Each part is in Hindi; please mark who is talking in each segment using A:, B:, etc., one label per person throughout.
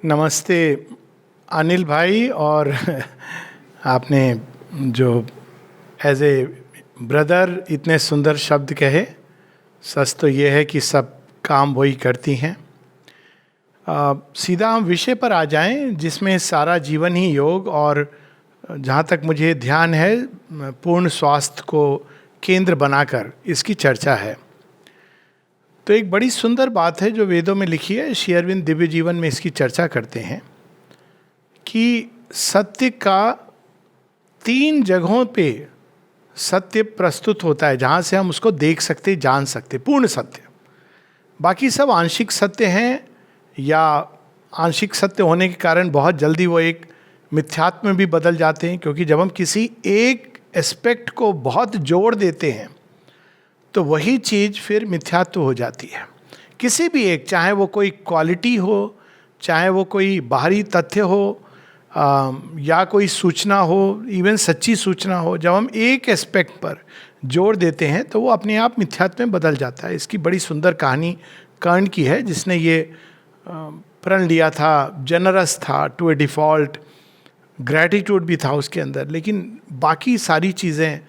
A: नमस्ते अनिल भाई। और आपने जो एज ए ब्रदर इतने सुंदर शब्द कहे, सच तो ये है कि सब काम वही करती हैं। सीधा हम विषय पर आ जाएं जिसमें सारा जीवन ही योग और जहाँ तक मुझे ध्यान है पूर्ण स्वास्थ्य को केंद्र बनाकर इसकी चर्चा है। तो एक बड़ी सुंदर बात है जो वेदों में लिखी है, श्री अरविंद दिव्य जीवन में इसकी चर्चा करते हैं कि सत्य का 3 जगहों पे सत्य प्रस्तुत होता है जहाँ से हम उसको देख सकते, जान सकते, पूर्ण सत्य। बाकी सब आंशिक सत्य हैं या आंशिक सत्य होने के कारण बहुत जल्दी वो एक मिथ्यात्व में भी बदल जाते हैं, क्योंकि जब हम किसी एक एस्पेक्ट को बहुत जोड़ देते हैं तो वही चीज़ फिर मिथ्यात्व हो जाती है। किसी भी एक, चाहे वो कोई क्वालिटी हो, चाहे वो कोई बाहरी तथ्य हो या कोई सूचना हो, इवन सच्ची सूचना हो, जब हम एक एस्पेक्ट पर जोड़ देते हैं तो वो अपने आप मिथ्यात्व में बदल जाता है। इसकी बड़ी सुंदर कहानी कर्ण की है, जिसने ये प्रण लिया था, जनरस था टू ए डिफ़ॉल्ट, ग्रैटिट्यूड भी था उसके अंदर, लेकिन बाकी सारी चीज़ें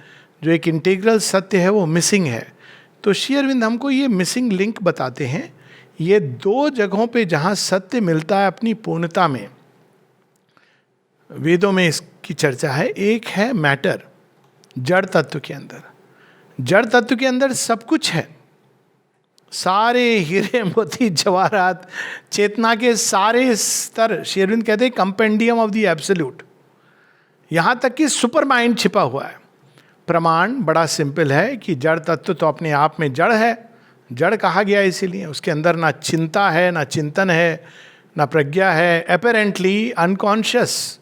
A: जो एक इंटीग्रल सत्य है वो मिसिंग है। तो श्री अरविंद हमको ये मिसिंग लिंक बताते हैं। ये 2 जगहों पे जहाँ सत्य मिलता है अपनी पूर्णता में, वेदों में इसकी चर्चा है। एक है मैटर, जड़ तत्व के अंदर। जड़ तत्व के अंदर सब कुछ है, सारे हीरे मोती जवाहरात, चेतना के सारे स्तर। श्री अरविंद कहते हैं कंपेंडियम ऑफ द एब्सोल्यूट। यहाँ तक कि सुपर माइंड छिपा हुआ है। प्रमाण बड़ा सिंपल है कि जड़ तत्व तो अपने आप में जड़ है, जड़ कहा गया इसीलिए। उसके अंदर ना चिंता है, ना चिंतन है, ना प्रज्ञा है, अपेरेंटली अनकॉन्शियस।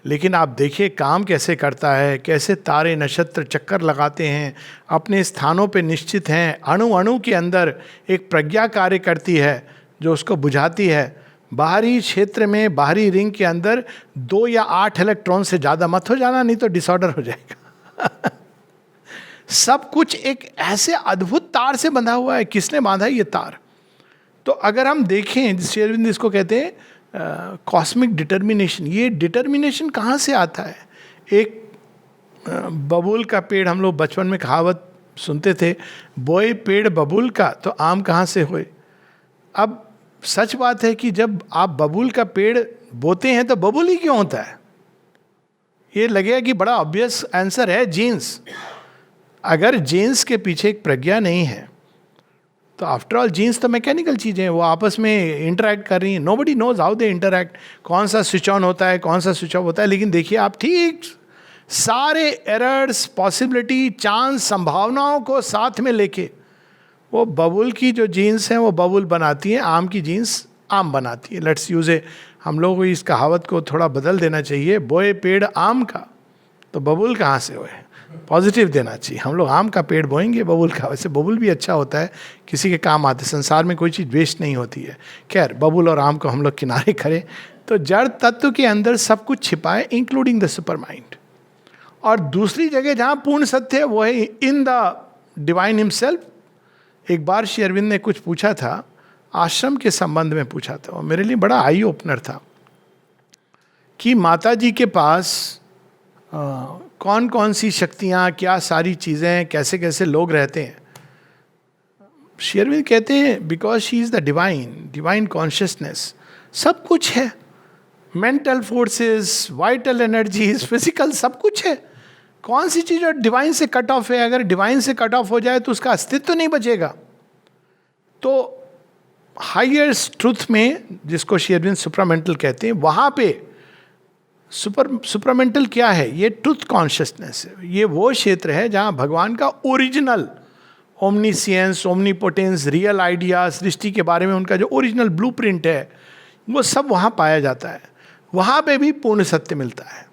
A: लेकिन आप देखिए काम कैसे करता है, कैसे तारे नक्षत्र चक्कर लगाते हैं, अपने स्थानों पे निश्चित हैं। अणु अणु के अंदर एक प्रज्ञा कार्य करती है जो उसको बुझाती है। बाहरी क्षेत्र में, बाहरी रिंग के अंदर 2 या 8 इलेक्ट्रॉन से ज़्यादा मत हो जाना, नहीं तो डिसऑर्डर हो जाएगा। सब कुछ एक ऐसे अद्भुत तार से बंधा हुआ है। किसने बांधा है ये तार? तो अगर हम देखें, श्री अरविंद इसको कहते हैं कॉस्मिक डिटर्मिनेशन। ये डिटर्मिनेशन कहाँ से आता है? एक बबूल का पेड़, हम लोग बचपन में कहावत सुनते थे, बोए पेड़ बबूल का तो आम कहाँ से होए। अब सच बात है कि जब आप बबूल का पेड़ बोते हैं तो बबूल ही क्यों होता है? ये लगेगा कि बड़ा ऑब्वियस आंसर है, जीन्स। अगर जीन्स के पीछे एक प्रज्ञा नहीं है तो आफ्टर ऑल जीन्स तो मैकेनिकल चीज़ें हैं, वो आपस में इंटरैक्ट कर रही हैं। Nobody knows how they interact, कौन सा स्विच ऑन होता है, कौन सा स्विच ऑफ होता है। लेकिन देखिए आप, ठीक सारे एरर्स, पॉसिबिलिटी, चांस, संभावनाओं को साथ में लेके वो बबुल की जो जीन्स हैं वो बबुल बनाती हैं, आम की जीन्स आम बनाती है। लेट्स यूज ए, हम लोगों को इस कहावत को थोड़ा बदल देना चाहिए, बोए पेड़ आम का तो बबुल कहाँ से होए। पॉजिटिव देना चाहिए, हम लोग आम का पेड़ बोएंगे बबुल का। वैसे बबुल भी अच्छा होता है, किसी के काम आते, संसार में कोई चीज़ वेस्ट नहीं होती है। खैर, बबुल और आम को हम लोग किनारे करें। तो जड़ तत्व के अंदर सब कुछ छिपा है, इंक्लूडिंग द सुपर माइंड। और दूसरी जगह जहाँ पूर्ण सत्य है वो है इन द डिवाइन हिमसेल्फ। एक बार श्री अरविंद ने कुछ पूछा था, आश्रम के संबंध में पूछा था, और मेरे लिए बड़ा आई ओपनर था कि माता जी के पास कौन कौन सी शक्तियाँ, क्या सारी चीज़ें, कैसे कैसे लोग रहते हैं। श्री अरविंद कहते हैं because she is the divine consciousness. सब कुछ है, mental forces, vital energies, physical, सब कुछ है। कौन सी चीज़ डिवाइन से कट ऑफ है? अगर डिवाइन से कट ऑफ हो जाए तो उसका अस्तित्व तो नहीं बचेगा। तो हायर ट्रुथ में, जिसको श्री अरविंद सुप्रामेंटल कहते हैं, वहाँ पे सुपरमेंटल क्या है? ये ट्रुथ कॉन्शियसनेस है। ये वो क्षेत्र है जहाँ भगवान का original omniscience, omnipotence, real idea, सृष्टि के बारे में उनका जो ओरिजिनल ब्लूप्रिंट है वो सब वहाँ पाया जाता है। वहाँ पे भी पूर्ण सत्य मिलता है,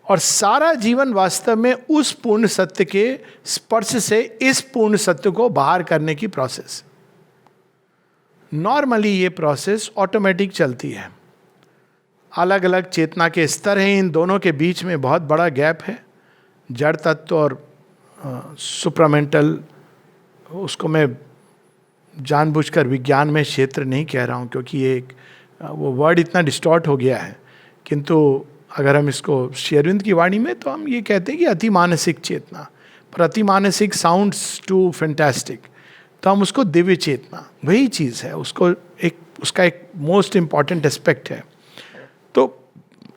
A: और सारा जीवन वास्तव में उस पूर्ण सत्य के स्पर्श से इस पूर्ण सत्य को बाहर करने की प्रोसेस। नॉर्मली ये प्रोसेस ऑटोमेटिक चलती है। अलग अलग चेतना के स्तर हैं, इन दोनों के बीच में बहुत बड़ा गैप है। जड़ तत्व और सुप्रामेंटल, उसको मैं जानबूझकर विज्ञान में क्षेत्र नहीं कह रहा हूँ, क्योंकि ये एक वो वर्ड इतना डिस्टॉर्ट हो गया है, किंतु अगर हम इसको श्री अरविंद की वाणी में तो हम ये कहते हैं कि अति मानसिक चेतना, पर अति मानसिक साउंड्स टू फैंटास्टिक, तो हम उसको दिव्य चेतना, वही चीज़ है, उसको एक उसका एक मोस्ट इम्पॉर्टेंट एस्पेक्ट है। तो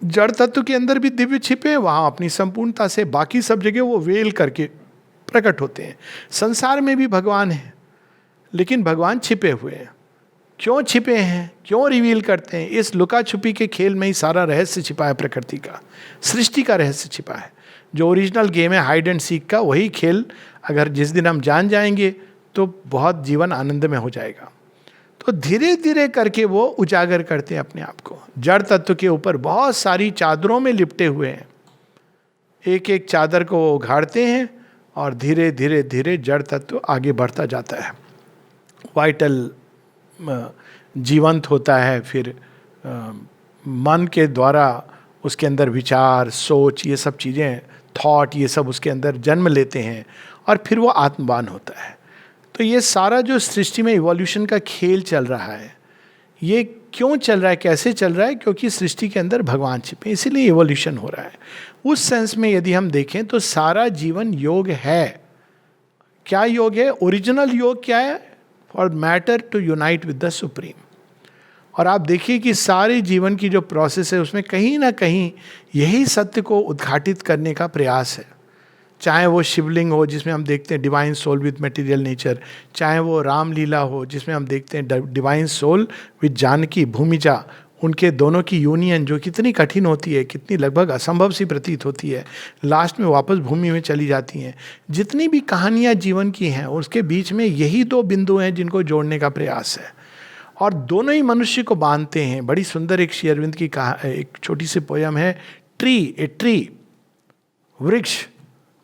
A: जड़ तत्व के अंदर भी दिव्य छिपे, वहाँ अपनी संपूर्णता से बाकी सब जगह वो वेल करके प्रकट होते हैं। संसार में भी भगवान है, लेकिन भगवान छिपे हुए हैं। क्यों छिपे हैं, क्यों रिवील करते हैं? इस लुका छुपी के खेल में ही सारा रहस्य छिपा है, प्रकृति का, सृष्टि का रहस्य छिपा है। जो ओरिजिनल गेम है हाइड एंड सीक का, वही खेल अगर जिस दिन हम जान जाएंगे तो बहुत जीवन आनंद में हो जाएगा। तो धीरे धीरे करके वो उजागर करते हैं अपने आप को। जड़ तत्व के ऊपर बहुत सारी चादरों में लिपटे हुए हैं, एक एक चादर को वो उघाड़ते हैं और धीरे धीरे धीरे जड़ तत्व आगे बढ़ता जाता है, वाइटल जीवंत होता है। फिर मन के द्वारा उसके अंदर विचार, सोच, ये सब चीज़ें, थॉट, ये सब उसके अंदर जन्म लेते हैं और फिर वो आत्मवान होता है। तो ये सारा जो सृष्टि में इवोल्यूशन का खेल चल रहा है, ये क्यों चल रहा है, कैसे चल रहा है? क्योंकि सृष्टि के अंदर भगवान छिपे, इसीलिए इवोल्यूशन हो रहा है। उस सेंस में यदि हम देखें तो सारा जीवन योग है। क्या योग है? ओरिजिनल योग क्या है? For matter to unite with the supreme. और आप देखिए कि सारे जीवन की जो प्रोसेस है उसमें कहीं ना कहीं यही सत्य को उद्घाटित करने का प्रयास है। चाहे वो शिवलिंग हो जिसमें हम देखते हैं divine soul with material nature, चाहे वो रामलीला हो जिसमें हम देखते हैं divine soul with Janaki Bhumija, उनके दोनों की यूनियन जो कितनी कठिन होती है, कितनी लगभग असंभव सी प्रतीत होती है, लास्ट में वापस भूमि में चली जाती हैं। जितनी भी कहानियाँ जीवन की हैं उसके बीच में यही दो बिंदु हैं जिनको जोड़ने का प्रयास है, और दोनों ही मनुष्य को बांधते हैं। बड़ी सुंदर एक श्री अरविंद की एक छोटी सी पोयम है, ट्री, वृक्ष।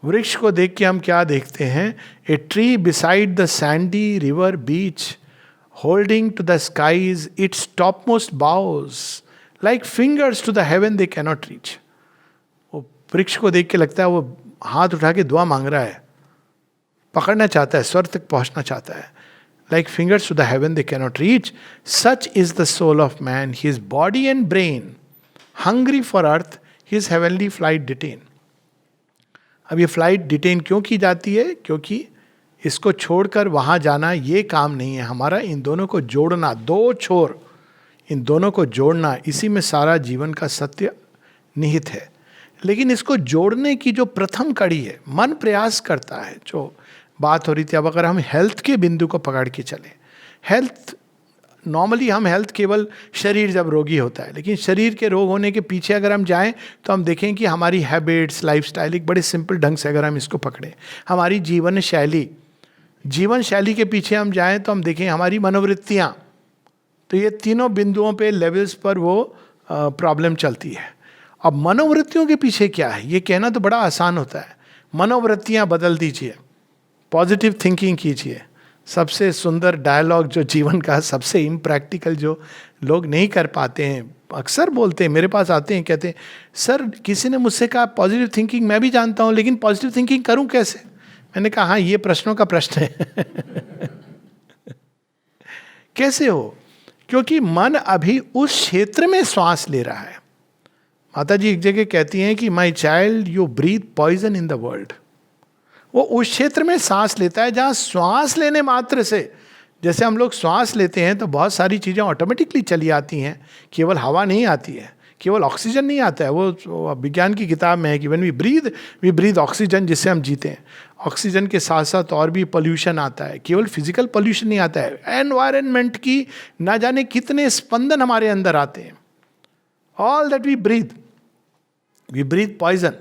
A: वृक्ष को देख के हम क्या देखते हैं? A tree beside the sandy river beach, holding to the skies its topmost boughs, like fingers to the heaven they cannot reach. वो वृक्ष को देख के लगता है वो हाथ उठा के दुआ मांग रहा है, पकड़ना चाहता है, स्वर्ग तक पहुंचना चाहता है। Like fingers to the heaven they cannot reach, such is the soul of man, his body and brain hungry for earth, his heavenly flight detain. अब ये फ्लाइट डिटेन क्यों की जाती है? क्योंकि इसको छोड़कर वहाँ जाना ये काम नहीं है हमारा। इन दोनों को जोड़ना, दो छोर, इन दोनों को जोड़ना, इसी में सारा जीवन का सत्य निहित है। लेकिन इसको जोड़ने की जो प्रथम कड़ी है, मन प्रयास करता है। जो बात हो रही थी, अब अगर हम हेल्थ के बिंदु को पकड़ के चलें, हेल्थ नॉर्मली हम हेल्थ केवल शरीर जब रोगी होता है, लेकिन शरीर के रोग होने के पीछे अगर हम जाएं तो हम देखें कि हमारी हैबिट्स, लाइफस्टाइल, एक बड़े सिंपल ढंग से अगर हम इसको पकड़ें, हमारी जीवन शैली के पीछे हम जाएं तो हम देखें हमारी मनोवृत्तियाँ। तो ये तीनों बिंदुओं पे लेवल्स पर वो प्रॉब्लम चलती है। अब मनोवृत्तियों के पीछे क्या है ये कहना तो बड़ा आसान होता है। मनोवृत्तियाँ बदल दीजिए, पॉजिटिव थिंकिंग कीजिए। सबसे सुंदर डायलॉग जो जीवन का, सबसे इम्प्रैक्टिकल जो लोग नहीं कर पाते हैं, अक्सर बोलते हैं, मेरे पास आते हैं, कहते हैं सर किसी ने मुझसे कहा पॉजिटिव थिंकिंग मैं भी जानता हूँ, लेकिन पॉजिटिव थिंकिंग करूँ कैसे? मैंने कहा हाँ, ये प्रश्नों का प्रश्न है। कैसे हो? क्योंकि मन अभी उस क्षेत्र में श्वास ले रहा है। माता जी एक जगह कहती हैं कि my child you breathe poison in the world. वो उस क्षेत्र में सांस लेता है जहाँ श्वास लेने मात्र से, जैसे हम लोग श्वास लेते हैं तो बहुत सारी चीज़ें ऑटोमेटिकली चली आती हैं, केवल हवा नहीं आती है, केवल ऑक्सीजन नहीं आता है। वो विज्ञान की किताब में है कि व्हेन वी ब्रीथ ऑक्सीजन, जिससे हम जीते हैं। ऑक्सीजन के साथ साथ और भी पोल्यूशन आता है, केवल फिजिकल पोल्यूशन नहीं आता है, एनवायरनमेंट की ना जाने कितने स्पंदन हमारे अंदर आते हैं। All that we breathe poison.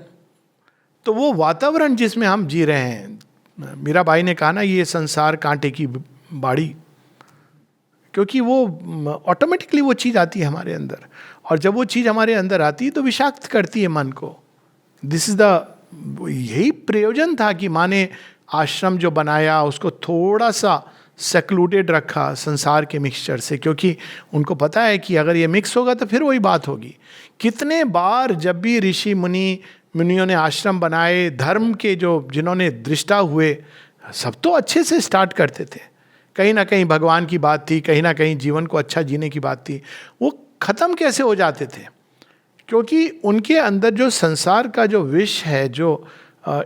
A: तो वो वातावरण जिसमें हम जी रहे हैं, मीरा बाई ने कहा ना, ये संसार कांटे की बाड़ी, क्योंकि वो ऑटोमेटिकली वो चीज़ आती है हमारे अंदर, और जब वो चीज़ हमारे अंदर आती है तो विषाक्त करती है मन को। दिस इज द, यही प्रयोजन था कि माँ ने आश्रम जो बनाया उसको थोड़ा सा सेक्लूडेड रखा संसार के मिक्सचर से, क्योंकि उनको पता है कि अगर ये मिक्स होगा तो फिर वही बात होगी। कितने बार जब भी ऋषि मुनियों ने आश्रम बनाए, धर्म के जो जिन्होंने दृष्टा हुए, सब तो अच्छे से स्टार्ट करते थे, कहीं ना कहीं भगवान की बात थी, कहीं ना कहीं जीवन को अच्छा जीने की बात थी। वो खत्म कैसे हो जाते थे? क्योंकि उनके अंदर जो संसार का जो विष है, जो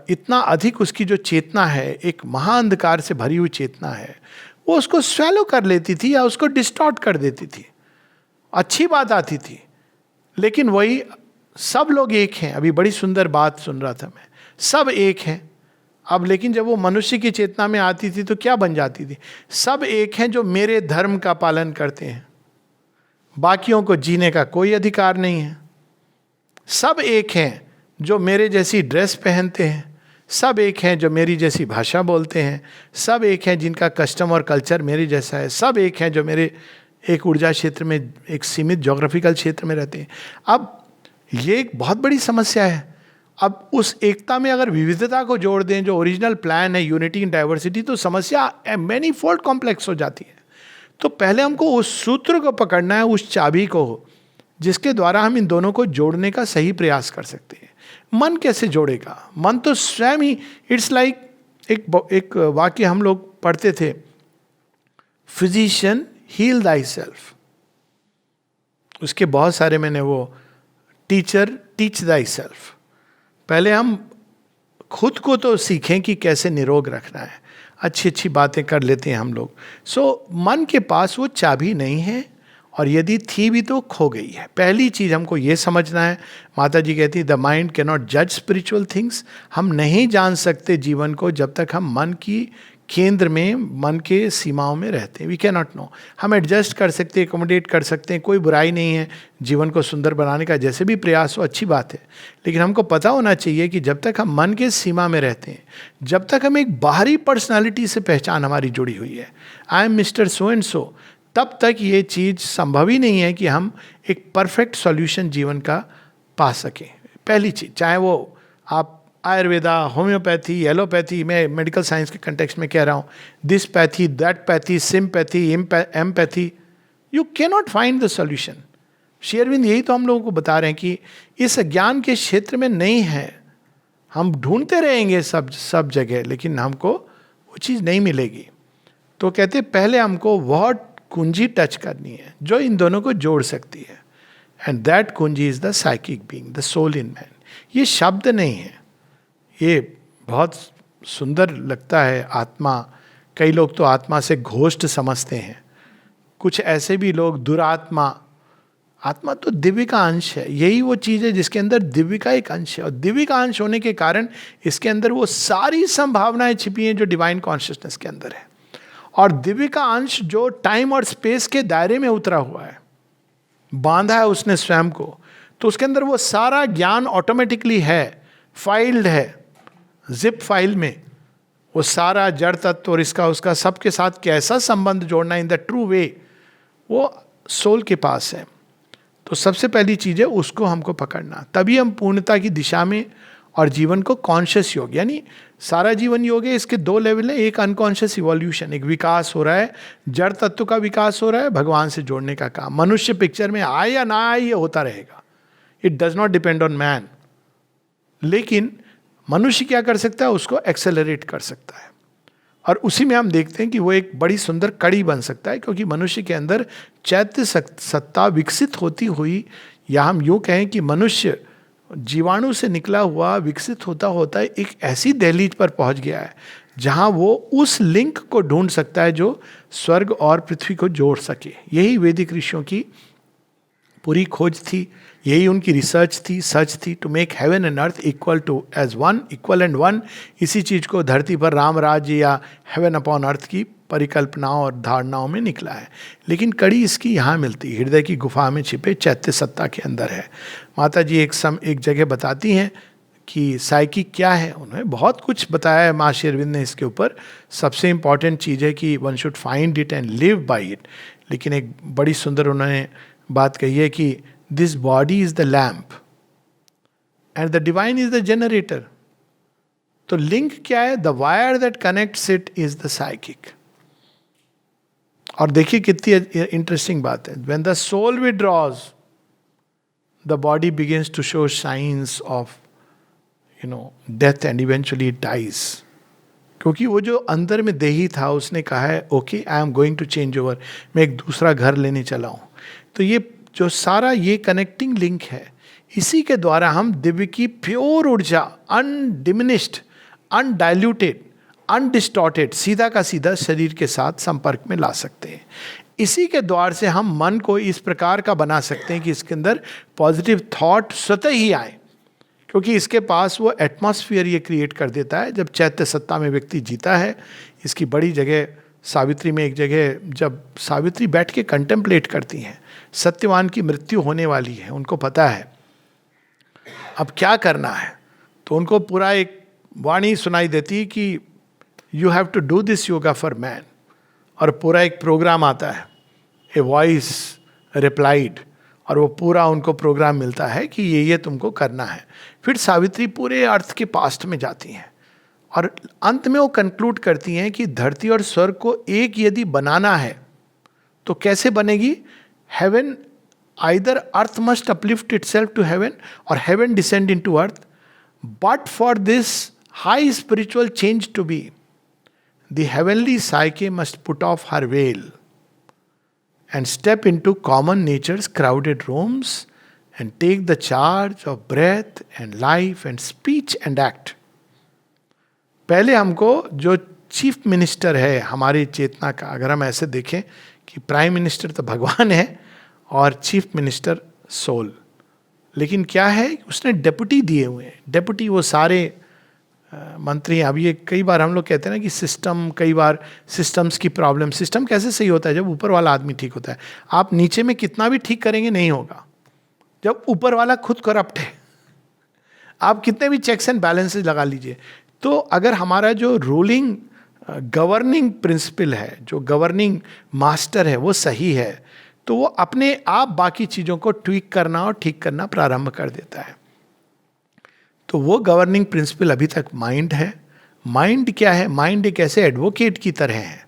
A: इतना अधिक उसकी जो चेतना है, एक महाअंधकार से भरी हुई चेतना है, वो उसको स्वैलो कर लेती थी या उसको डिस्टॉर्ट कर देती थी। अच्छी बात आती थी, लेकिन वही सब लोग एक हैं। अभी बड़ी सुंदर बात सुन रहा था मैं, सब एक हैं। अब लेकिन जब वो मनुष्य की चेतना में आती थी तो क्या बन जाती थी? सब एक हैं जो मेरे धर्म का पालन करते हैं, बाकियों को जीने का कोई अधिकार नहीं है। सब एक हैं जो मेरे जैसी ड्रेस पहनते हैं, सब एक हैं जो मेरी जैसी भाषा बोलते हैं, सब एक हैं जिनका कस्टम और कल्चर मेरे जैसा है, सब एक हैं जो मेरे एक ऊर्जा क्षेत्र में, एक सीमित जोग्राफिकल क्षेत्र में रहते हैं। अब ये एक बहुत बड़ी समस्या है। अब उस एकता में अगर विविधता को जोड़ दें, जो ओरिजिनल प्लान है यूनिटी इन डाइवर्सिटी, तो समस्या मैनी फोल्ड कॉम्प्लेक्स हो जाती है। तो पहले हमको उस सूत्र को पकड़ना है, उस चाबी को, जिसके द्वारा हम इन दोनों को जोड़ने का सही प्रयास कर सकते हैं। मन कैसे जोड़ेगा? मन तो स्वयं ही, इट्स लाइक एक वाक्य हम लोग पढ़ते थे, फिजिशियन हील दाई सेल्फ। उसके बहुत सारे मैंने वो, टीचर टीच दाई सेल्फ। पहले हम खुद को तो सीखें कि कैसे निरोग रखना है। अच्छी अच्छी बातें कर लेते हैं हम लोग। सो मन के पास वो चाबी नहीं है, और यदि थी भी तो खो गई है। पहली चीज हमको ये समझना है, माता जी कहती है द माइंड कैन नॉट जज स्पिरिचुअल थिंग्स। हम नहीं जान सकते जीवन को जब तक हम मन की केंद्र में, मन के सीमाओं में रहते हैं। We cannot know. हम एडजस्ट कर सकते हैं, एकोमोडेट कर सकते हैं, कोई बुराई नहीं है जीवन को सुंदर बनाने का, जैसे भी प्रयास हो अच्छी बात है। लेकिन हमको पता होना चाहिए कि जब तक हम मन के सीमा में रहते हैं, जब तक हम एक बाहरी पर्सनालिटी से पहचान हमारी जुड़ी हुई है, I am mister so and so, तब तक ये चीज संभव ही नहीं है कि हम एक परफेक्ट सॉल्यूशन जीवन का पा सकें। पहली चीज, चाहे वो आप आयुर्वेदा, होम्योपैथी, एलोपैथी, मैं मेडिकल साइंस के कंटेक्स्ट में कह रहा हूँ, this pathy, that pathy, sympathy, empathy, you can not find the solution. Shri Aurobindo यही तो हम लोगों को बता रहे हैं कि इस ज्ञान के क्षेत्र में नहीं है। हम ढूंढते रहेंगे सब जगह, लेकिन हमको वो चीज़ नहीं मिलेगी। तो कहते पहले हमको वह कुंजी टच करनी है जो इन दोनों को जोड़ सकती है, एंड दैट कुंजी is the psychic being, the soul in man. ये शब्द नहीं है, ये बहुत सुंदर लगता है आत्मा। कई लोग तो आत्मा से घोष्ट समझते हैं, कुछ ऐसे भी लोग दुरात्मा। आत्मा तो दिव्य का अंश है, यही वो चीज़ है जिसके अंदर दिव्य का एक अंश है, और दिव्य का अंश होने के कारण इसके अंदर वो सारी संभावनाएं छिपी हैं जो डिवाइन कॉन्शियसनेस के अंदर है। और दिव्य का अंश जो टाइम और स्पेस के दायरे में उतरा हुआ है, बांधा है उसने स्वयं को, तो उसके अंदर वो सारा ज्ञान ऑटोमेटिकली है, फाइल्ड है जिप फाइल में। वो सारा जड़ तत्व और इसका उसका सबके साथ कैसा संबंध जोड़ना इन द ट्रू वे, वो सोल के पास है। तो सबसे पहली चीज है उसको हमको पकड़ना, तभी हम पूर्णता की दिशा में और जीवन को कॉन्शियस योग, यानी सारा जीवन योग है, इसके दो लेवल है। एक अनकॉन्शियस इवोल्यूशन, एक विकास हो रहा है, जड़ तत्व का विकास हो रहा है, भगवान से जोड़ने का काम। मनुष्य पिक्चर में आए या ना आए ये होता रहेगा, it does not depend on man. लेकिन मनुष्य क्या कर सकता है, उसको एक्सेलरेट कर सकता है, और उसी में हम देखते हैं कि वो एक बड़ी सुंदर कड़ी बन सकता है, क्योंकि मनुष्य के अंदर चैत्य सत्ता विकसित होती हुई, या हम यूँ कहें कि मनुष्य जीवाणु से निकला हुआ विकसित होता होता एक ऐसी दहलीज पर पहुंच गया है जहां वो उस लिंक को ढूंढ सकता है जो स्वर्ग और पृथ्वी को जोड़ सके। यही वैदिक ऋषियों की पूरी खोज थी, यही उनकी रिसर्च थी, सच थी, to make heaven and earth equal to as one, equal and one. इसी चीज को धरती पर राम राज्य या हेवन अपॉन अर्थ की परिकल्पनाओं और धारणाओं में निकला है। लेकिन कड़ी इसकी यहाँ मिलती है, हृदय की गुफा में छिपे चैत्य सत्ता के अंदर है। माता जी एक जगह बताती हैं कि साइकिक क्या है, उन्होंने बहुत कुछ बताया है माँ श्री अरविंद ने इसके ऊपर। सबसे इंपॉर्टेंट चीज़ है कि one should find it and live by it. लेकिन एक बड़ी सुंदर उन्होंने बात कही है कि this body is the lamp and the divine is the generator. तो लिंक क्या है, the wire that connects it is the psychic. और देखिए कितनी इंटरेस्टिंग बात है, when the soul withdraws the body begins to show signs of death and eventually it dies. क्योंकि वो जो अंदर में देही था उसने कहा है okay I am going to change over, मैं एक दूसरा घर लेने चला हूँ। तो ये जो सारा ये कनेक्टिंग लिंक है, इसी के द्वारा हम दिव्य की प्योर ऊर्जा, अनडिमिनिश्ड, अनडाइल्यूटेड, अनडिस्टॉर्टेड, सीधा का सीधा शरीर के साथ संपर्क में ला सकते हैं। इसी के द्वार से हम मन को इस प्रकार का बना सकते हैं कि इसके अंदर पॉजिटिव थॉट स्वतः ही आए, क्योंकि इसके पास वो एटमॉस्फेयर ये क्रिएट कर देता है। जब चैत्य सत्ता में व्यक्ति जीता है, इसकी बड़ी जगह सावित्री में एक जगह, जब सावित्री बैठ के कंटेम्पलेट करती हैं, सत्यवान की मृत्यु होने वाली है, उनको पता है अब क्या करना है, तो उनको पूरा एक वाणी सुनाई देती कि you have to do this yoga for man, और पूरा एक प्रोग्राम आता है, ए वॉइस रिप्लाइड, और वो पूरा उनको प्रोग्राम मिलता है कि ये तुमको करना है। फिर सावित्री पूरे अर्थ के पास्ट में जाती हैं और अंत में वो कंक्लूड करती हैं कि धरती और स्वर्ग को एक यदि बनाना है तो कैसे बनेगी? Heaven, either earth must uplift itself to heaven और heaven descend into earth, but for this high spiritual change to be, the heavenly psyche must put off her veil and step into common nature's crowded rooms and take the charge of breath and life and speech and act. पहले हमको जो चीफ मिनिस्टर है हमारी चेतना का, अगर हम ऐसे देखें कि प्राइम मिनिस्टर तो भगवान है और चीफ मिनिस्टर सोल, लेकिन क्या है, उसने डेपुटी दिए हुए हैं। डेपुटी वो सारे मंत्री हैं। अब ये कई बार हम लोग कहते हैं ना कि सिस्टम, कई बार सिस्टम्स की प्रॉब्लम, सिस्टम कैसे सही होता है? जब ऊपर वाला आदमी ठीक होता है। आप नीचे में कितना भी ठीक करेंगे नहीं होगा जब ऊपर वाला खुद करप्ट है। आप कितने भी चेक्स एंड बैलेंसेस लगा लीजिए, तो अगर हमारा जो रूलिंग गवर्निंग प्रिंसिपल है, जो गवर्निंग मास्टर है, वो सही है, तो वो अपने आप बाकी चीज़ों को ट्वीक करना और ठीक करना प्रारंभ कर देता है। तो वो गवर्निंग प्रिंसिपल अभी तक माइंड है। माइंड क्या है? माइंड एक ऐसे एडवोकेट की तरह है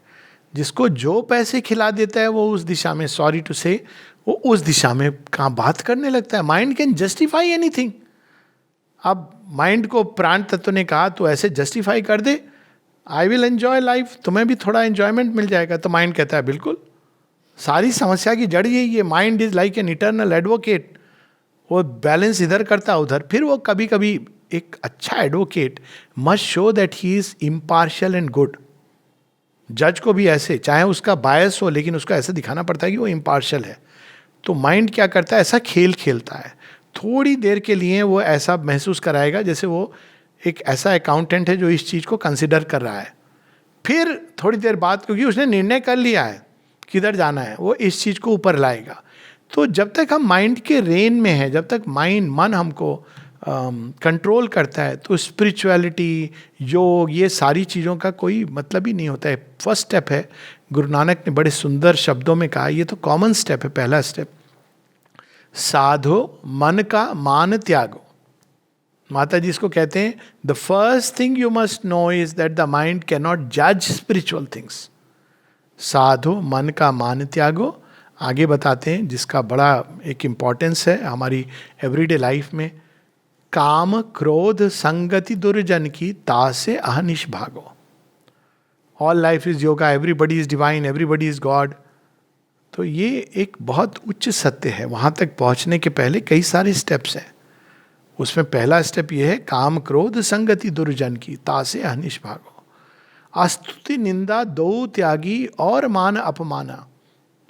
A: जिसको जो पैसे खिला देता है वो उस दिशा में, सॉरी टू से, वो उस दिशा में कहाँ बात करने लगता है। Mind can justify anything. अब माइंड को प्राण तत्व ने कहा तो ऐसे जस्टिफाई कर दे, आई विल एंजॉय लाइफ, तुम्हें भी थोड़ा एंजॉयमेंट मिल जाएगा। तो माइंड कहता है बिल्कुल, सारी समस्या की जड़ यही है। Mind is like an eternal advocate, वो बैलेंस इधर करता उधर। फिर वो कभी कभी एक अच्छा advocate must show that he is impartial and good. जज को भी ऐसे, चाहे उसका बायस हो, लेकिन उसको ऐसे दिखाना पड़ता है कि वो इम्पार्शियल है। तो माइंड क्या करता है? ऐसा खेल खेलता है। थोड़ी देर के लिए वो ऐसा महसूस कराएगा जैसे वो एक ऐसा अकाउंटेंट है जो इस चीज़ को कंसिडर कर रहा है। फिर थोड़ी देर बाद, क्योंकि उसने निर्णय कर लिया है किधर जाना है, वो इस चीज़ को ऊपर लाएगा। तो जब तक हम माइंड के रेन में हैं, जब तक मन हमको कंट्रोल करता है, तो स्पिरिचुअलिटी, योग, ये सारी चीज़ों का कोई मतलब ही नहीं होता है। फर्स्ट स्टेप है, गुरु नानक ने बड़े सुंदर शब्दों में कहा, ये तो कॉमन स्टेप है, पहला स्टेप, साधो मन का मान त्यागो। माता जी इसको कहते हैं, the first thing you must know is that the mind can not जज स्पिरिचुअल थिंग्स। साधो मन का मान त्यागो। आगे बताते हैं जिसका बड़ा एक इम्पॉर्टेंस है हमारी एवरीडे लाइफ में, काम क्रोध संगति दुर्जन की तासे अहनिश भागो। All life is yoga, everybody is divine, everybody is God. तो ये एक बहुत उच्च सत्य है। वहाँ तक पहुँचने के पहले कई सारे स्टेप्स हैं। उसमें पहला स्टेप ये है, काम क्रोध संगति दुर्जन की तासे अहनिश भागो। अस्तुति निंदा दो त्यागी और मान अपमाना,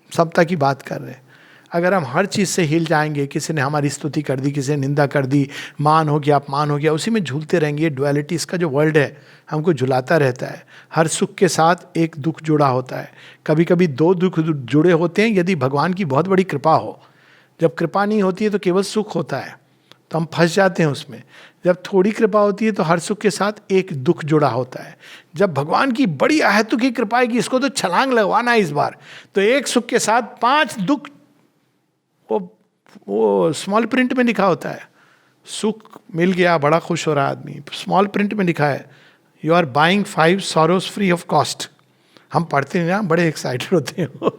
A: समता की बात कर रहे हैं। अगर हम हर चीज़ से हिल जाएंगे, किसी ने हमारी स्तुति कर दी, किसी ने निंदा कर दी, मान हो गया, अपमान हो गया, उसी में झूलते रहेंगे। ये डुअलिटी, इसका जो वर्ल्ड है हमको झुलाता रहता है। हर सुख के साथ एक दुख जुड़ा होता है, कभी कभी दो दुख जुड़े होते हैं यदि भगवान की बहुत बड़ी कृपा हो। जब कृपा नहीं होती है तो केवल सुख होता है, तो हम फंस जाते हैं उसमें। जब थोड़ी कृपा होती है तो हर सुख के साथ एक दुख जुड़ा होता है। जब भगवान की बड़ी अहेतु की कृपा है कि इसको तो छलांग लगवाना है इस बार, तो एक सुख के साथ 5 दुख, वो स्मॉल प्रिंट में लिखा होता है। सुख मिल गया, बड़ा खुश हो रहा आदमी, स्मॉल प्रिंट में लिखा है, you are buying 5 sorrows free of cost. हम पढ़ते हैं ना, बड़े एक्साइटेड होते हैं।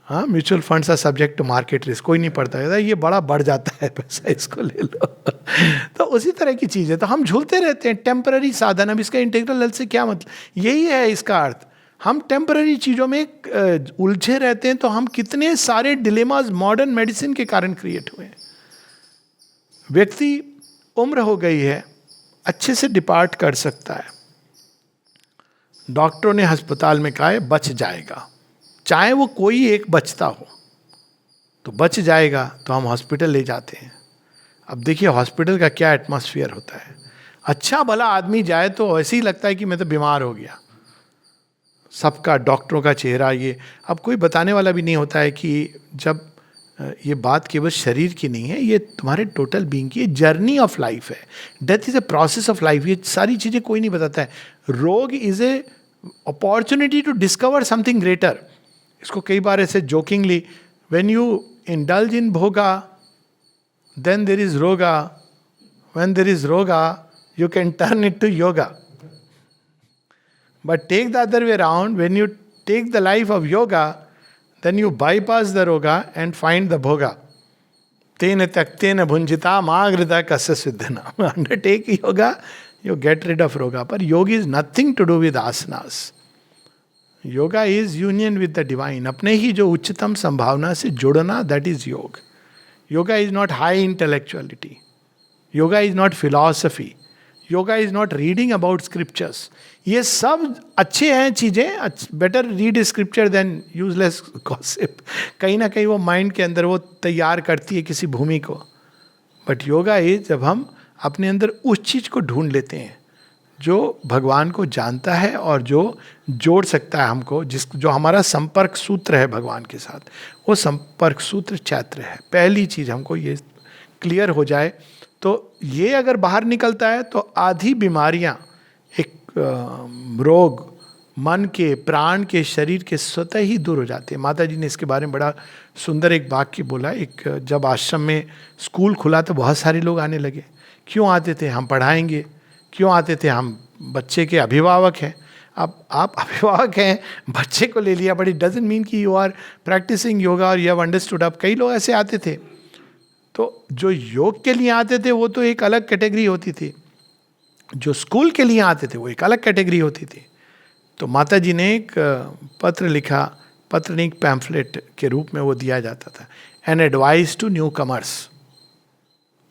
A: हाँ, mutual funds are subject to market risk, कोई नहीं पढ़ता है, ये बड़ा बढ़ जाता है पैसा, इसको ले लो। तो उसी तरह की चीज़ है। तो हम झूलते रहते हैं, टेम्पररी साधन। अब इसका इंटीग्रल हेल्थ से क्या मतलब? यही है इसका अर्थ। हम टेम्पररी चीज़ों में उलझे रहते हैं, तो हम कितने सारे डिलेमास मॉडर्न मेडिसिन के कारण क्रिएट हुए हैं. व्यक्ति उम्र हो गई है, अच्छे से डिपार्ट कर सकता है, डॉक्टरों ने अस्पताल में कहा है बच जाएगा, चाहे वो कोई एक बचता हो तो बच जाएगा, तो हम हॉस्पिटल ले जाते हैं. अब देखिए हॉस्पिटल का क्या एटमॉस्फेयर होता है. अच्छा भला आदमी जाए तो ऐसे ही लगता है कि मैं तो बीमार हो गया. सबका डॉक्टरों का चेहरा ये, अब कोई बताने वाला भी नहीं होता है कि जब ये बात केवल शरीर की नहीं है, ये तुम्हारे टोटल बीइंग की जर्नी ऑफ लाइफ है. Death is a process of life. ये सारी चीज़ें कोई नहीं बताता है. रोग is a opportunity to discover something greater. इसको कई बार ऐसे jokingly, when you indulge in भोगा देन देर इज रोगा, व्हेन देर इज रोगा you can turn it to yoga. But take the other way around, when you take the life of yoga, then you bypass the roga and find the bhoga. Tena tyaktena bhunjita magrita kasya siddhana. Undertake yoga, you get rid of roga. But yoga is nothing to do with asanas. Yoga is union with the divine. अपने ही जो उच्चतम संभावना से जुड़ना, that is yoga. Yoga is not high intellectuality. Yoga is not philosophy. Yoga is not reading about scriptures. ये सब अच्छे हैं चीज़ें, better read scripture than useless gossip. कहीं ना कहीं वो माइंड के अंदर वो तैयार करती है किसी भूमि को. बट योगा इज जब हम अपने अंदर उस चीज़ को ढूंढ लेते हैं जो भगवान को जानता है और जो जोड़ सकता है हमको, जो हमारा संपर्क सूत्र है भगवान के साथ. वो संपर्क सूत्र चैत्र है. पहली चीज़ हमको ये क्लियर हो जाए तो ये अगर बाहर निकलता है तो आधी बीमारियां, एक रोग मन के, प्राण के, शरीर के स्वतः ही दूर हो जाते हैं. माता जी ने इसके बारे में बड़ा सुंदर एक वाक्य बोला. एक जब आश्रम में स्कूल खुला तो बहुत सारे लोग आने लगे. क्यों आते थे? हम पढ़ाएंगे. क्यों आते थे? हम बच्चे के अभिभावक हैं. अब आप अभिभावक हैं, बच्चे को ले लिया, बट इट डजंट मीन कि यू आर प्रैक्टिसिंग योगा और यू हैव अंडरस्टूड. अब कई लोग ऐसे आते थे, तो जो योग के लिए आते थे वो तो एक अलग कैटेगरी होती थी, जो स्कूल के लिए आते थे वो एक अलग कैटेगरी होती थी. तो माता जी ने एक पत्र लिखा, पत्र नहीं, एक पैम्फलेट के रूप में वो दिया जाता था, an advice to newcomers.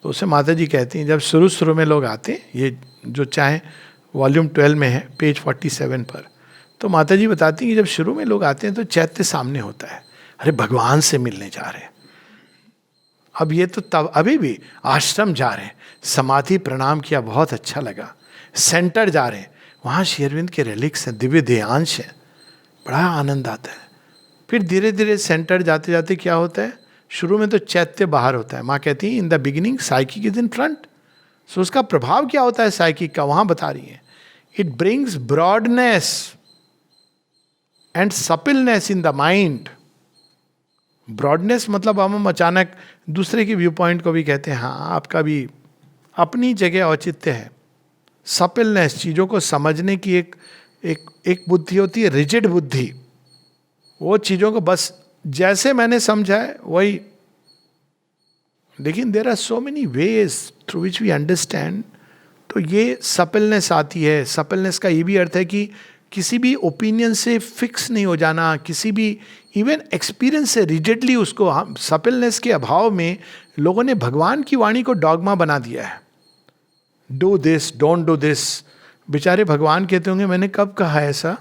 A: तो उसे माता जी कहती हैं जब शुरू में लोग आते हैं, ये जो चाहे वॉल्यूम 12 में है, पेज 47 पर, तो माता जी बताती हैं कि जब शुरू में लोग आते हैं तो चैत्य सामने होता है, अरे भगवान से मिलने जा रहे हैं. अब ये तो तब, अभी भी आश्रम जा रहे हैं, समाधि प्रणाम किया, बहुत अच्छा लगा. सेंटर जा रहे हैं, वहाँ शेरविंद के रेलिक्स हैं, दिव्य देहांश हैं, बड़ा आनंद आता है. फिर धीरे धीरे सेंटर जाते जाते क्या होता है, शुरू में तो चैत्य बाहर होता है. माँ कहती है in the beginning psychic is in front. So उसका प्रभाव क्या होता है साइकिक का, वहाँ बता रही है. It brings broadness and suppleness in the mind. Broadness मतलब हम अचानक दूसरे के व्यू पॉइंट को भी कहते हैं, हाँ आपका भी अपनी जगह औचित्य है. सपिलनेस, चीज़ों को समझने की एक बुद्धि होती है, रिजिड बुद्धि. वो चीज़ों को बस जैसे मैंने समझा है वही. लेकिन there are so many ways through which we understand. तो ये सपिलनेस आती है. सपिलनेस का ये भी अर्थ है कि किसी भी ओपिनियन से फिक्स नहीं हो जाना, किसी भी इवन एक्सपीरियंस से रिजिडली उसको. हम सपिलनेस के अभाव में लोगों ने भगवान की वाणी को डॉगमा बना दिया है. Do this, don't do this. बेचारे भगवान कहते होंगे मैंने कब कहा ऐसा,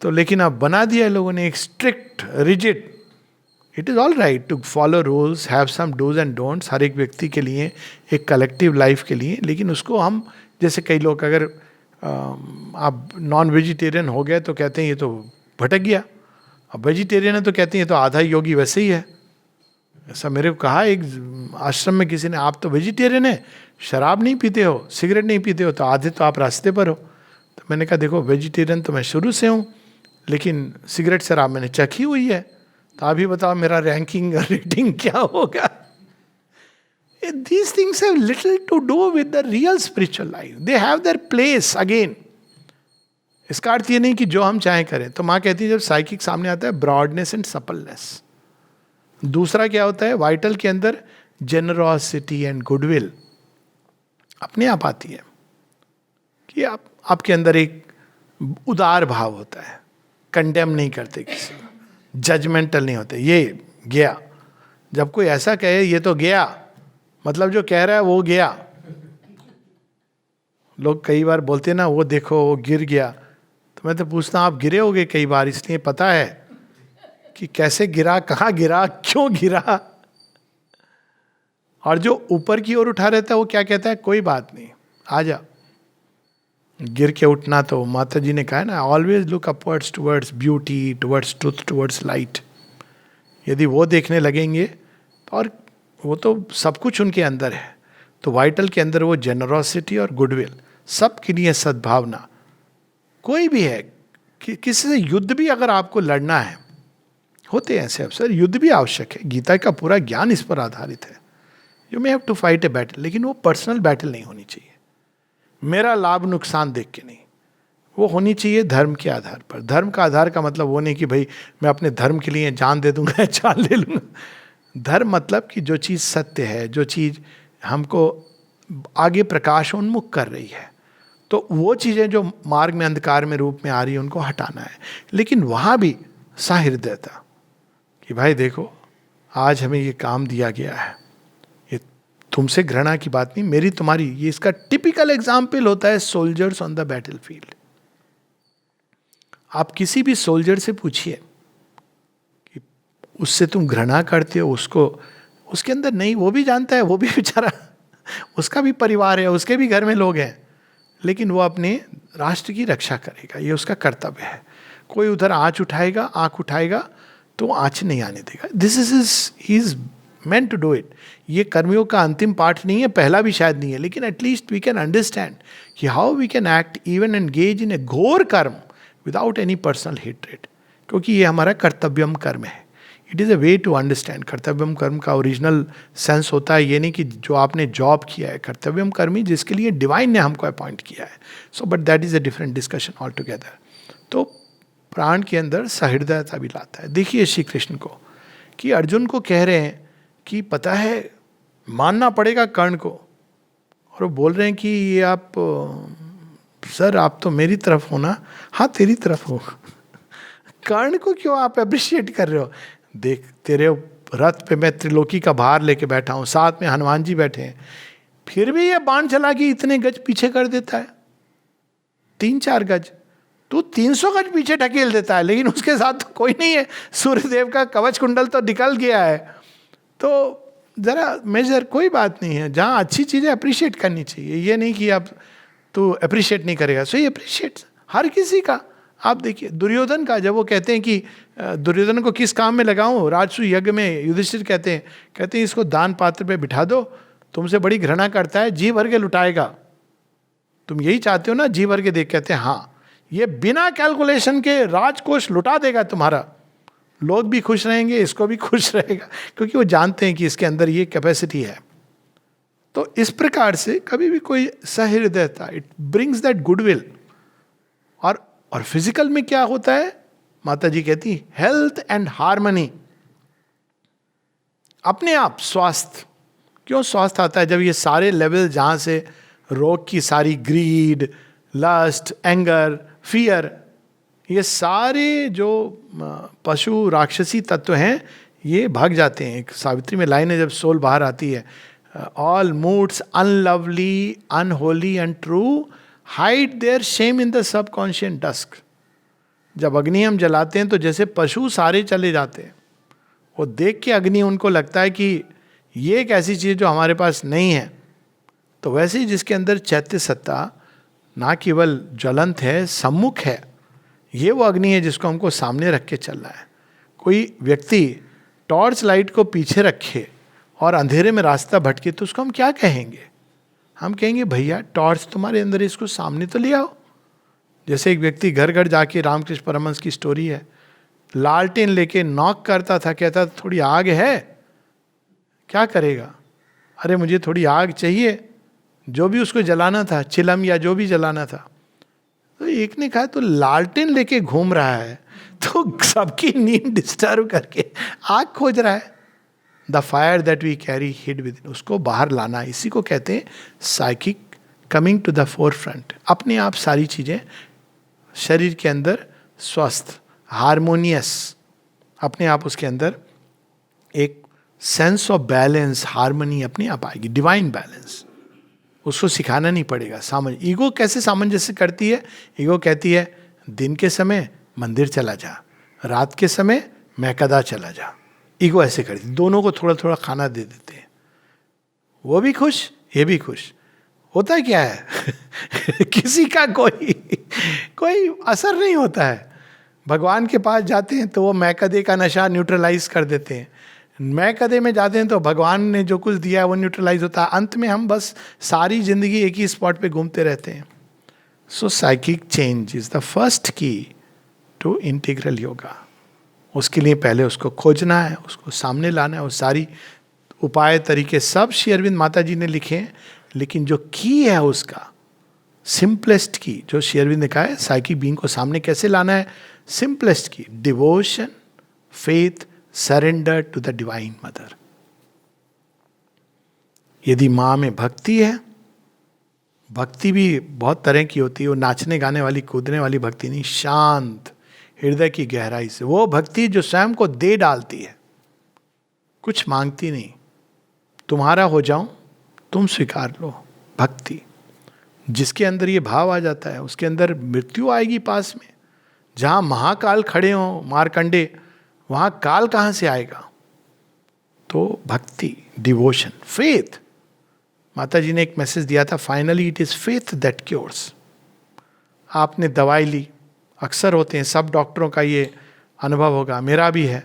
A: तो लेकिन अब बना दिया है लोगों ने एक strict rigid. It is all right to follow rules, have some dos and don'ts, हर एक व्यक्ति के लिए, एक कलेक्टिव लाइफ के लिए. लेकिन उसको हम, जैसे कई लोग अगर आप नॉन वेजिटेरियन हो गए तो कहते हैं ये तो भटक गया. अब वेजिटेरियन है तो कहते हैं ये तो आधा योगी वैसे ही है. ऐसा मेरे को कहा एक आश्रम में किसी ने, आप तो वेजिटेरियन है, शराब नहीं पीते हो, सिगरेट नहीं पीते हो, तो आधे तो आप रास्ते पर हो. तो मैंने कहा देखो वेजिटेरियन तो मैं शुरू से हूँ, लेकिन सिगरेट शराब मैंने चखी हुई है. तो आप ही बताओ मेरा रैंकिंग रेटिंग क्या होगा. These things have little to do with the real spiritual life. They have their place again. इसका अर्थ ये नहीं कि जो हम चाहें करें. तो माँ कहती है जब साइकिक सामने आता है, ब्रॉडनेस एंड सपलनेस. दूसरा क्या होता है, वाइटल के अंदर जेनरोसिटी एंड गुडविल अपने आप आती है कि आपके अंदर एक उदार भाव होता है. कंडेम नहीं करते किसी को, जजमेंटल नहीं होते। ये गया, जब कोई ऐसा कहे ये तो गया, मतलब जो कह रहा है वो गया। लोग कई बार बोलते हैं ना, वो देखो वो गिर गया, तो मैं तो पूछता हूं आप गिरे होगे कई बार, इसलिए पता है कि कैसे गिरा, कहाँ गिरा, क्यों गिरा। और जो ऊपर की ओर उठा रहता है वो क्या कहता है, कोई बात नहीं, आ जा। गिर के उठना, तो माता जी ने कहा है ना, always look upwards towards beauty, towards truth, towards light. यदि वो देखने लगेंगे तो, और वो तो सब कुछ उनके अंदर है, तो वाइटल के अंदर वो जेनरोसिटी और गुडविल, सबके लिए सद्भावना। कोई भी है कि किसी से युद्ध भी अगर आपको लड़ना है, होते हैं ऐसे अवसर, युद्ध भी आवश्यक है, गीता का पूरा ज्ञान इस पर आधारित है। You may have to fight a battle, लेकिन वो पर्सनल बैटल नहीं होनी चाहिए, मेरा लाभ नुकसान देख के नहीं। वो होनी चाहिए धर्म के आधार पर। धर्म का आधार का मतलब वो नहीं कि भाई मैं अपने धर्म के लिए जान दे दूंगा, जान ले लूंगा। धर्म मतलब कि जो चीज़ सत्य है, जो चीज़ हमको आगे प्रकाशोन्मुख कर रही है, तो वो चीज़ें जो मार्ग में अंधकार में रूप में आ रही है उनको हटाना है। लेकिन वहाँ भी सहृदयता कि भाई देखो आज हमें ये काम दिया गया है, ये तुमसे घृणा की बात नहीं, मेरी तुम्हारी। ये इसका टिपिकल एग्जाम्पल होता है soldiers on the battle field. आप किसी भी सोल्जर से पूछिए कि उससे तुम घृणा करते हो, उसको उसके अंदर नहीं, वो भी जानता है, वो भी बेचारा, उसका भी परिवार है, उसके भी घर में लोग हैं, लेकिन वो अपने राष्ट्र की रक्षा करेगा, ये उसका कर्तव्य है। कोई उधर आंख उठाएगा तो आंच नहीं आने देगा। This is he is meant to do it. ये कर्मियों का अंतिम पाठ नहीं है, पहला भी शायद नहीं है, लेकिन एटलीस्ट वी कैन अंडरस्टैंड कि how we can act even engage in a घोर कर्म विदाउट एनी पर्सनल हेट्रेड, क्योंकि ये हमारा कर्तव्यम कर्म है। It is a way to understand. कर्तव्यम कर्म का ओरिजिनल सेंस होता है ये नहीं कि जो आपने जॉब किया है, कर्तव्यम कर्मी जिसके लिए डिवाइन ने हमको अपॉइंट किया है। So but that is a different discussion all together. तो प्राण के अंदर सहृदयता भी लाता है। देखिए श्री कृष्ण को कि अर्जुन को कह रहे हैं कि पता है मानना पड़ेगा कर्ण को, और वो बोल रहे हैं कि ये आप सर आप तो मेरी तरफ हो ना। हाँ तेरी तरफ हो। कर्ण को क्यों आप अप्रिशिएट कर रहे हो? देख तेरे रथ पे मैं त्रिलोकी का भार लेके बैठा हूँ, साथ में हनुमान जी बैठे हैं, फिर भी ये बाण चला के इतने गज पीछे कर देता है, 3-4 गज। तू 300 गज पीछे ढकेल देता है, लेकिन उसके साथ तो कोई नहीं है। सूर्यदेव का कवच कुंडल तो निकल गया है। तो जरा मेजर, कोई बात नहीं है, जहाँ अच्छी चीज़ें अप्रिशिएट करनी चाहिए। ये नहीं कि आप तू अप्रिशिएट नहीं करेगा, सो ये अप्रिशिएट हर किसी का। आप देखिए दुर्योधन का, जब वो कहते हैं कि दुर्योधन को किस काम में लगाऊं, राजसू यज्ञ में युधिष्ठिर कहते हैं इसको दान पात्र पे बिठा दो, तुमसे बड़ी घृणा करता है, जी भर के लुटाएगा, तुम यही चाहते हो ना, जी भर के देख। कहते हैं हाँ, ये बिना कैलकुलेशन के राजकोष लुटा देगा तुम्हारा, लोग भी खुश रहेंगे, इसको भी खुश रहेगा, क्योंकि वो जानते हैं कि इसके अंदर ये कैपेसिटी है। तो इस प्रकार से कभी भी कोई सहृदयता, इट ब्रिंग्स दैट गुडविल। और फिजिकल में क्या होता है, माता जी कहती हेल्थ एंड हार्मनी, अपने आप स्वास्थ्य। क्यों स्वास्थ्य आता है? जब ये सारे लेवल जहाँ से रोग की सारी ग्रीड, लस्ट, एंगर, फियर, ये सारे जो पशु राक्षसी तत्व हैं ये भाग जाते हैं। एक सावित्री में लाइन है जब सोल बाहर आती है, all moods unlovely, unholy and true hide their shame in the subconscious dusk. जब अग्नि हम जलाते हैं तो जैसे पशु सारे चले जाते हैं, वो देख के अग्नि उनको लगता है कि ये एक ऐसी चीज़ जो हमारे पास नहीं है। तो वैसे ही जिसके अंदर चैत्य सत्ता ना केवल ज्वलंत है, सम्मुख है, ये वो अग्नि है जिसको हमको सामने रख के चलना है। कोई व्यक्ति टॉर्च लाइट को पीछे रखे और अंधेरे में रास्ता भटके तो उसको हम क्या कहेंगे? हम कहेंगे भैया टॉर्च तुम्हारे अंदर, इसको सामने तो ले आओ। जैसे एक व्यक्ति घर घर जाके, रामकृष्ण परमहंस की स्टोरी है, लालटेन लेके नॉक करता था, कहता था थोड़ी आग है, क्या करेगा? अरे मुझे थोड़ी आग चाहिए, जो भी उसको जलाना था, चिलम या जो भी जलाना था। तो एक ने कहा तो लालटेन लेके घूम रहा है, तो सबकी नींद डिस्टर्ब करके आग खोज रहा है। The fire that we carry hid within, उसको बाहर लाना, इसी को कहते हैं psychic coming to the forefront. अपने आप सारी चीज़ें शरीर के अंदर स्वस्थ, हारमोनियस, अपने आप उसके अंदर एक सेंस ऑफ बैलेंस, हार्मनी अपने आप आएगी, डिवाइन बैलेंस। उसको सिखाना नहीं पड़ेगा। ईगो कैसे सामंजस्य करती है? ईगो कहती है दिन के समय मंदिर चला जा, रात के समय मैकदा चला जा। ईगो ऐसे करती, दोनों को थोड़ा थोड़ा खाना दे देते हैं, वो भी खुश ये भी खुश। होता क्या है किसी का कोई असर नहीं होता है। भगवान के पास जाते हैं तो वो मैकदे का नशा न्यूट्रलाइज कर देते हैं, मैकदे में जाते हैं तो भगवान ने जो कुछ दिया है वो न्यूट्रलाइज होता है। अंत में हम बस सारी जिंदगी एक ही स्पॉट पे घूमते रहते हैं। So psychic change is the first key to integral yoga. उसके लिए पहले उसको खोजना है, उसको सामने लाना है। वो सारी उपाय तरीके सब श्री अरविंद माता जी ने लिखे हैं, लेकिन जो की है उसका सिंपलेस्ट की, जो श्री अरविंद ने कहा है साइकिक बीइंग को सामने कैसे लाना है, सिंपलेस्ट की, devotion, faith, surrender to the divine mother. यदि माँ में भक्ति है, भक्ति भी बहुत तरह की होती है, वो नाचने गाने वाली कूदने वाली भक्ति नहीं, शांत हृदय की गहराई से, वो भक्ति जो स्वयं को दे डालती है, कुछ मांगती नहीं, तुम्हारा हो जाऊं तुम स्वीकार लो। भक्ति जिसके अंदर ये भाव आ जाता है उसके अंदर मृत्यु आएगी पास में। जहां महाकाल खड़े हों मारकंडे, वहां काल कहां से आएगा? तो भक्ति, डिवोशन, फेथ। माता जी ने एक मैसेज दिया था, finally it is faith that cures. आपने दवाई ली, अक्सर होते हैं, सब डॉक्टरों का ये अनुभव होगा, मेरा भी है,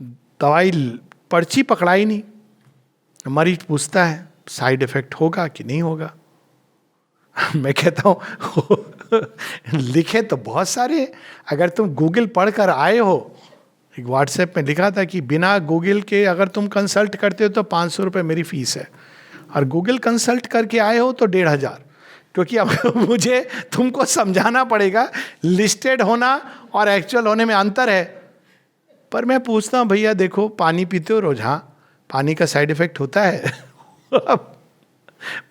A: दवाई पर्ची पकड़ाई नहीं, मरीज पूछता है साइड इफेक्ट होगा कि नहीं होगा। मैं कहता हूँ लिखे तो बहुत सारे, अगर तुम गूगल पढ़ कर आए हो, एक व्हाट्सएप में लिखा था कि बिना गूगल के अगर तुम कंसल्ट करते हो तो 500 रुपये मेरी फीस है, और गूगल कंसल्ट करके आए हो तो 1500, क्योंकि अब मुझे तुमको समझाना पड़ेगा लिस्टेड होना और एक्चुअल होने में अंतर है। पर मैं पूछता हूँ भैया देखो पानी पीते हो रोज? हाँ। पानी का साइड इफेक्ट होता है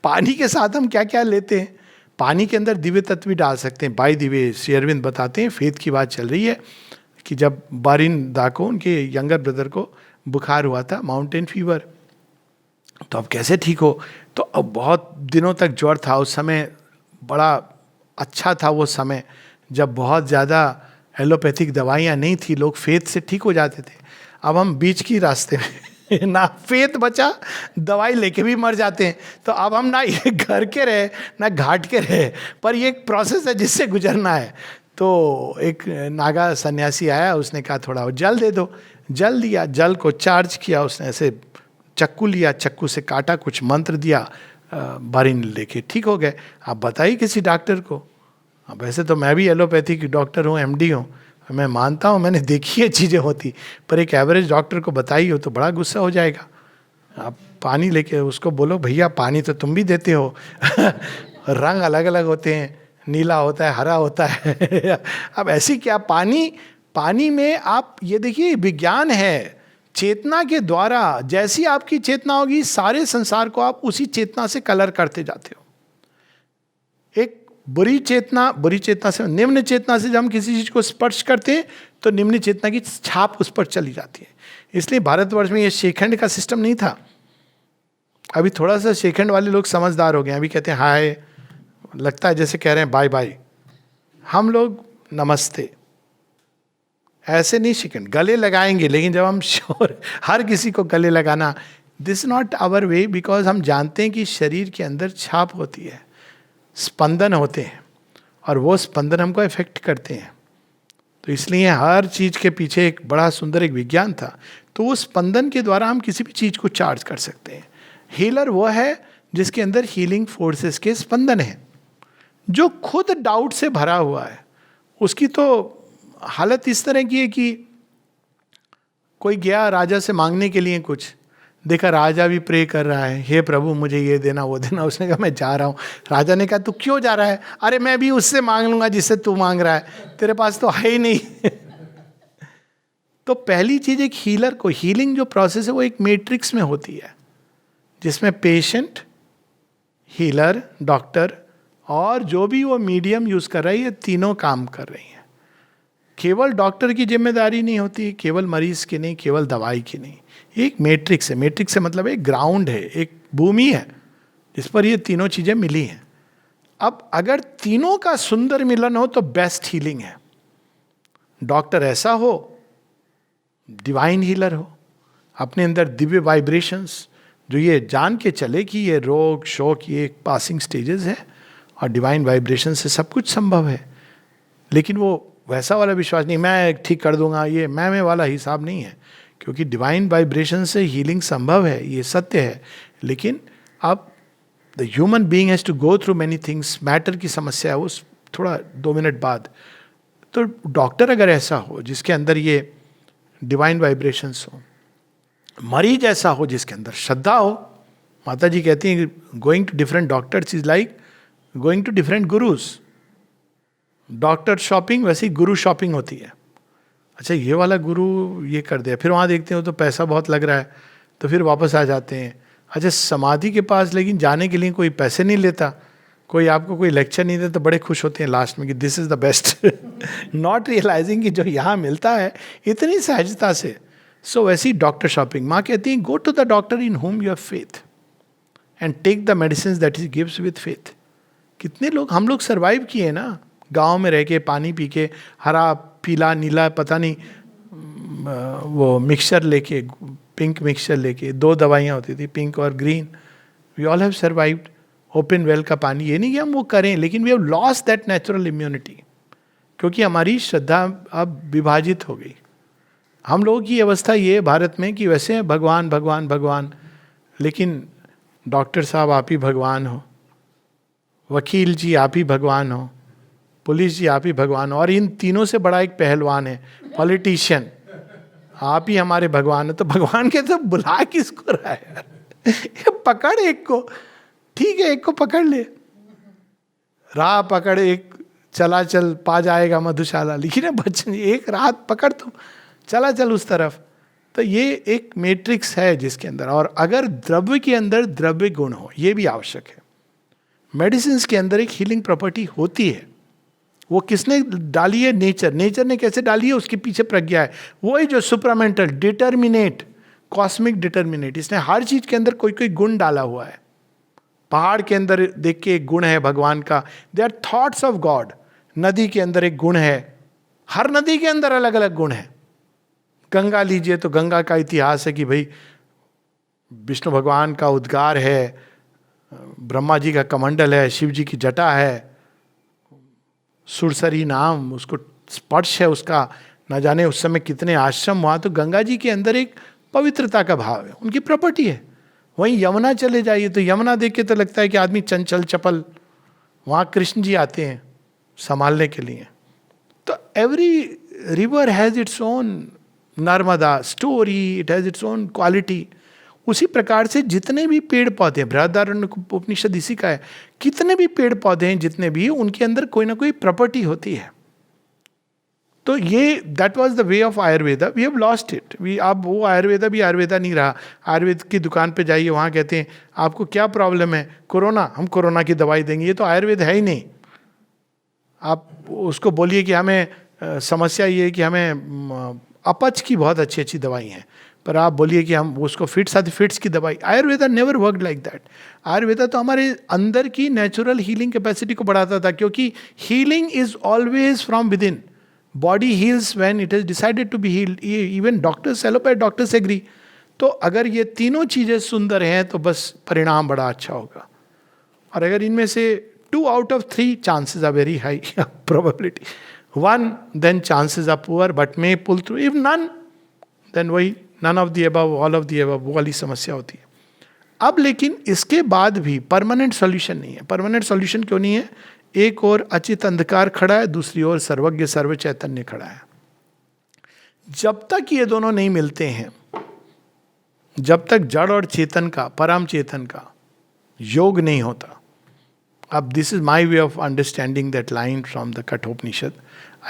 A: पानी के साथ हम क्या क्या लेते हैं? पानी के अंदर दिव्य तत्व भी डाल सकते हैं। बाय दिव्य श्री अरविंद बताते हैं, फेथ की बात चल रही है कि जब बारिन दा को, उनके यंगर ब्रदर को बुखार हुआ था, माउंटेन फीवर, तो अब कैसे ठीक हो? तो अब बहुत दिनों तक ज्वर था। उस समय बड़ा अच्छा था वो समय जब बहुत ज़्यादा एलोपैथिक दवाइयाँ नहीं थी, लोग फेथ से ठीक हो जाते थे। अब हम बीच की रास्ते में ना फेथ बचा, दवाई लेके भी मर जाते हैं। तो अब हम ना ये घर के रहे ना घाट के रहे, पर ये एक प्रोसेस है जिससे गुजरना है। तो एक नागा सन्यासी आया, उसने कहा थोड़ा जल दे दो। जल दिया, जल को चार्ज किया उसने, ऐसे चक्कू लिया, चक्कू से काटा, कुछ मंत्र दिया, बारिन लेके ठीक हो गए। आप बताइए किसी डॉक्टर को। अब वैसे तो मैं भी एलोपैथिक डॉक्टर हूँ, एमडी हूँ, मैं मानता हूँ मैंने देखी है चीज़ें होती, पर एक एवरेज डॉक्टर को बताई हो तो बड़ा गुस्सा हो जाएगा। आप पानी लेके उसको बोलो भैया पानी तो तुम भी देते हो रंग अलग अलग होते हैं, नीला होता है, हरा होता है अब ऐसी क्या, पानी में आप ये देखिए विज्ञान है, चेतना के द्वारा जैसी आपकी चेतना होगी सारे संसार को आप उसी चेतना से कलर करते जाते हो। एक बुरी चेतना से, निम्न चेतना से जब हम किसी चीज को स्पर्श करते हैं तो निम्न चेतना की छाप उस पर चली जाती है। इसलिए भारतवर्ष में ये शेखंड का सिस्टम नहीं था। अभी थोड़ा सा शेखंड वाले लोग समझदार हो गए, अभी कहते हैं हाय, लगता है जैसे कह रहे हैं बाय बाय। हम लोग नमस्ते, ऐसे नहीं शेखंड, गले लगाएंगे, लेकिन जब हम श्योर हर किसी को गले लगाना, this not our way, because हम जानते हैं कि शरीर के अंदर छाप होती है, स्पंदन होते हैं, और वो स्पंदन हमको इफेक्ट करते हैं। तो इसलिए हर चीज के पीछे एक बड़ा सुंदर एक विज्ञान था। तो वो स्पंदन के द्वारा हम किसी भी चीज को चार्ज कर सकते हैं। हीलर वो है जिसके अंदर हीलिंग फोर्सेस के स्पंदन है। जो खुद डाउट से भरा हुआ है, उसकी तो हालत इस तरह की है कि कोई गया राजा से मांगने के लिए कुछ, देखा राजा भी प्रे कर रहा है, हे प्रभु मुझे ये देना वो देना। उसने कहा मैं जा रहा हूँ। राजा ने कहा तू क्यों जा रहा है? अरे मैं भी उससे मांग लूंगा जिससे तू मांग रहा है, तेरे पास तो है ही नहीं तो पहली चीज, एक हीलर को, हीलिंग जो प्रोसेस है वो एक मैट्रिक्स में होती है, जिसमें पेशेंट, हीलर, डॉक्टर और जो भी वो मीडियम यूज कर रहा है, ये तीनों काम कर रही हैं। केवल डॉक्टर की जिम्मेदारी नहीं होती, केवल मरीज की नहीं, केवल दवाई की नहीं, एक मैट्रिक्स है। मैट्रिक्स से मतलब एक ग्राउंड है, एक भूमि है जिस पर ये तीनों चीजें मिली हैं। अब अगर तीनों का सुंदर मिलन हो तो बेस्ट हीलिंग है। डॉक्टर ऐसा हो, डिवाइन हीलर हो, अपने अंदर दिव्य वाइब्रेशंस, जो ये जान के चले कि ये रोग शोक ये एक पासिंग स्टेजेस है और डिवाइन वाइब्रेशन से सब कुछ संभव है। लेकिन वो वैसा वाला विश्वास नहीं, मैं ठीक कर दूंगा, ये मैं वाला हिसाब नहीं है, क्योंकि डिवाइन वाइब्रेशन से हीलिंग संभव है, ये सत्य है। लेकिन अब the human being has to go through many things. Matter की समस्या है वो थोड़ा 2 मिनट बाद। तो डॉक्टर अगर ऐसा हो जिसके अंदर ये डिवाइन वाइब्रेशंस हो, मरीज ऐसा हो जिसके अंदर श्रद्धा हो। माता जी कहती हैं going to different doctors is like going to different gurus. Doctor shopping वैसे ही गुरु शॉपिंग होती है। अच्छा ये वाला गुरु ये कर दिया, फिर वहाँ देखते हो तो पैसा बहुत लग रहा है, तो फिर वापस आ जाते हैं। अच्छा समाधि के पास लेकिन जाने के लिए कोई पैसे नहीं लेता, कोई आपको कोई लेक्चर नहीं देता, तो बड़े खुश होते हैं लास्ट में कि this is the best, not realising कि जो यहाँ मिलता है इतनी सहजता से। सो वैसी डॉक्टर शॉपिंग। माँ कहती हैं go to the doctor in home you have faith and take the medicine that he gives with faith. कितने लोग हम लोग सर्वाइव किए ना, गांव में रह के पानी पी के, हरा पीला नीला पता नहीं वो मिक्सचर लेके, पिंक मिक्सचर लेके, 2 दवाइयाँ होती थी पिंक और green. We all have survived. Open well का पानी, ये नहीं कि हम वो करें, लेकिन we have lost that natural immunity, क्योंकि हमारी श्रद्धा अब विभाजित हो गई। हम लोगों की अवस्था ये है भारत में कि वैसे हैं भगवान भगवान भगवान, लेकिन डॉक्टर साहब आप ही भगवान हो, वकील जी आप ही भगवान हो, पुलिस जी आप ही भगवान हो, और इन तीनों से बड़ा एक पहलवान है पॉलिटिशियन, आप ही हमारे भगवान है। तो भगवान के तो बुला किसको रहा है यार, पकड़ एक को, ठीक है एक को पकड़ ले, राह पकड़ एक, चला चल पा जाएगा मधुशाला, लेकिन बच्चन एक रात पकड़ तुम, चला चल उस तरफ। तो ये एक मैट्रिक्स है जिसके अंदर, और अगर द्रव्य के अंदर द्रव्य गुण हो, ये भी आवश्यक है। मेडिसिन के अंदर एक हीलिंग प्रॉपर्टी होती है, वो किसने डाली है? नेचर। नेचर ने कैसे डाली है उसके पीछे प्रज्ञा है, वही जो सुपरामेंटल डिटर्मिनेट, कॉस्मिक डिटर्मिनेट, इसने हर चीज के अंदर कोई कोई गुण डाला हुआ है। पहाड़ के अंदर देख के एक गुण है भगवान का, they are thoughts of God. नदी के अंदर एक गुण है, हर नदी के अंदर अलग अलग गुण है। गंगा लीजिए तो गंगा का इतिहास है कि भाई विष्णु भगवान का उद्गार है, ब्रह्मा जी का कमंडल है, शिव जी की जटा है, सुरसरी नाम उसको स्पर्श है उसका, न जाने उस समय कितने आश्रम हुआ। तो गंगा जी के अंदर एक पवित्रता का भाव है, उनकी प्रॉपर्टी है। वहीं यमुना चले जाइए तो यमुना देख के तो लगता है कि आदमी चंचल चपल, वहाँ कृष्ण जी आते हैं संभालने के लिए। तो every river has its own Narmada story, it has its own quality. उसी प्रकार से जितने भी पेड़ पौधे, बृहदारण्य उपनिषद इसी का है, कितने भी पेड़ पौधे हैं जितने भी, उनके अंदर कोई ना कोई प्रॉपर्टी होती है। तो ये that was the way of Ayurveda, we have lost it. अब वो आयुर्वेदा भी आयुर्वेदा नहीं रहा। आयुर्वेद की दुकान पे जाइए, वहाँ कहते हैं आपको क्या प्रॉब्लम है? कोरोना, हम कोरोना की दवाई देंगे। ये तो आयुर्वेद है ही नहीं। आप उसको बोलिए कि हमें समस्या ये है कि हमें अपच की बहुत अच्छी अच्छी दवाई हैं, पर आप बोलिए कि हम उसको फिट्स की दवाई, Ayurveda never worked like that. Ayurveda तो हमारे अंदर की नेचुरल हीलिंग कैपेसिटी को बढ़ाता था, क्योंकि healing is always from within. Body heals when it is decided to be healed. Even doctors, allopath doctors agree. तो अगर ये तीनों चीजें सुंदर हैं तो बस परिणाम बड़ा अच्छा होगा। और अगर इनमें से 2 out of 3 chances are very high probability, 1 then chances are poor but may pull through, if none then वही none of the above all of the above, वो वाली समस्या होती है। अब लेकिन इसके बाद भी परमानेंट सॉल्यूशन नहीं है। परमानेंट सॉल्यूशन क्यों नहीं है? एक और अचित अंधकार खड़ा है, दूसरी ओर सर्वज्ञ सर्व चैतन्य खड़ा है। जब तक ये दोनों नहीं मिलते हैं, जब तक जड़ और चेतन का, परम चेतन का योग नहीं होता। अब this is my way of understanding that line from the Kathopanishad.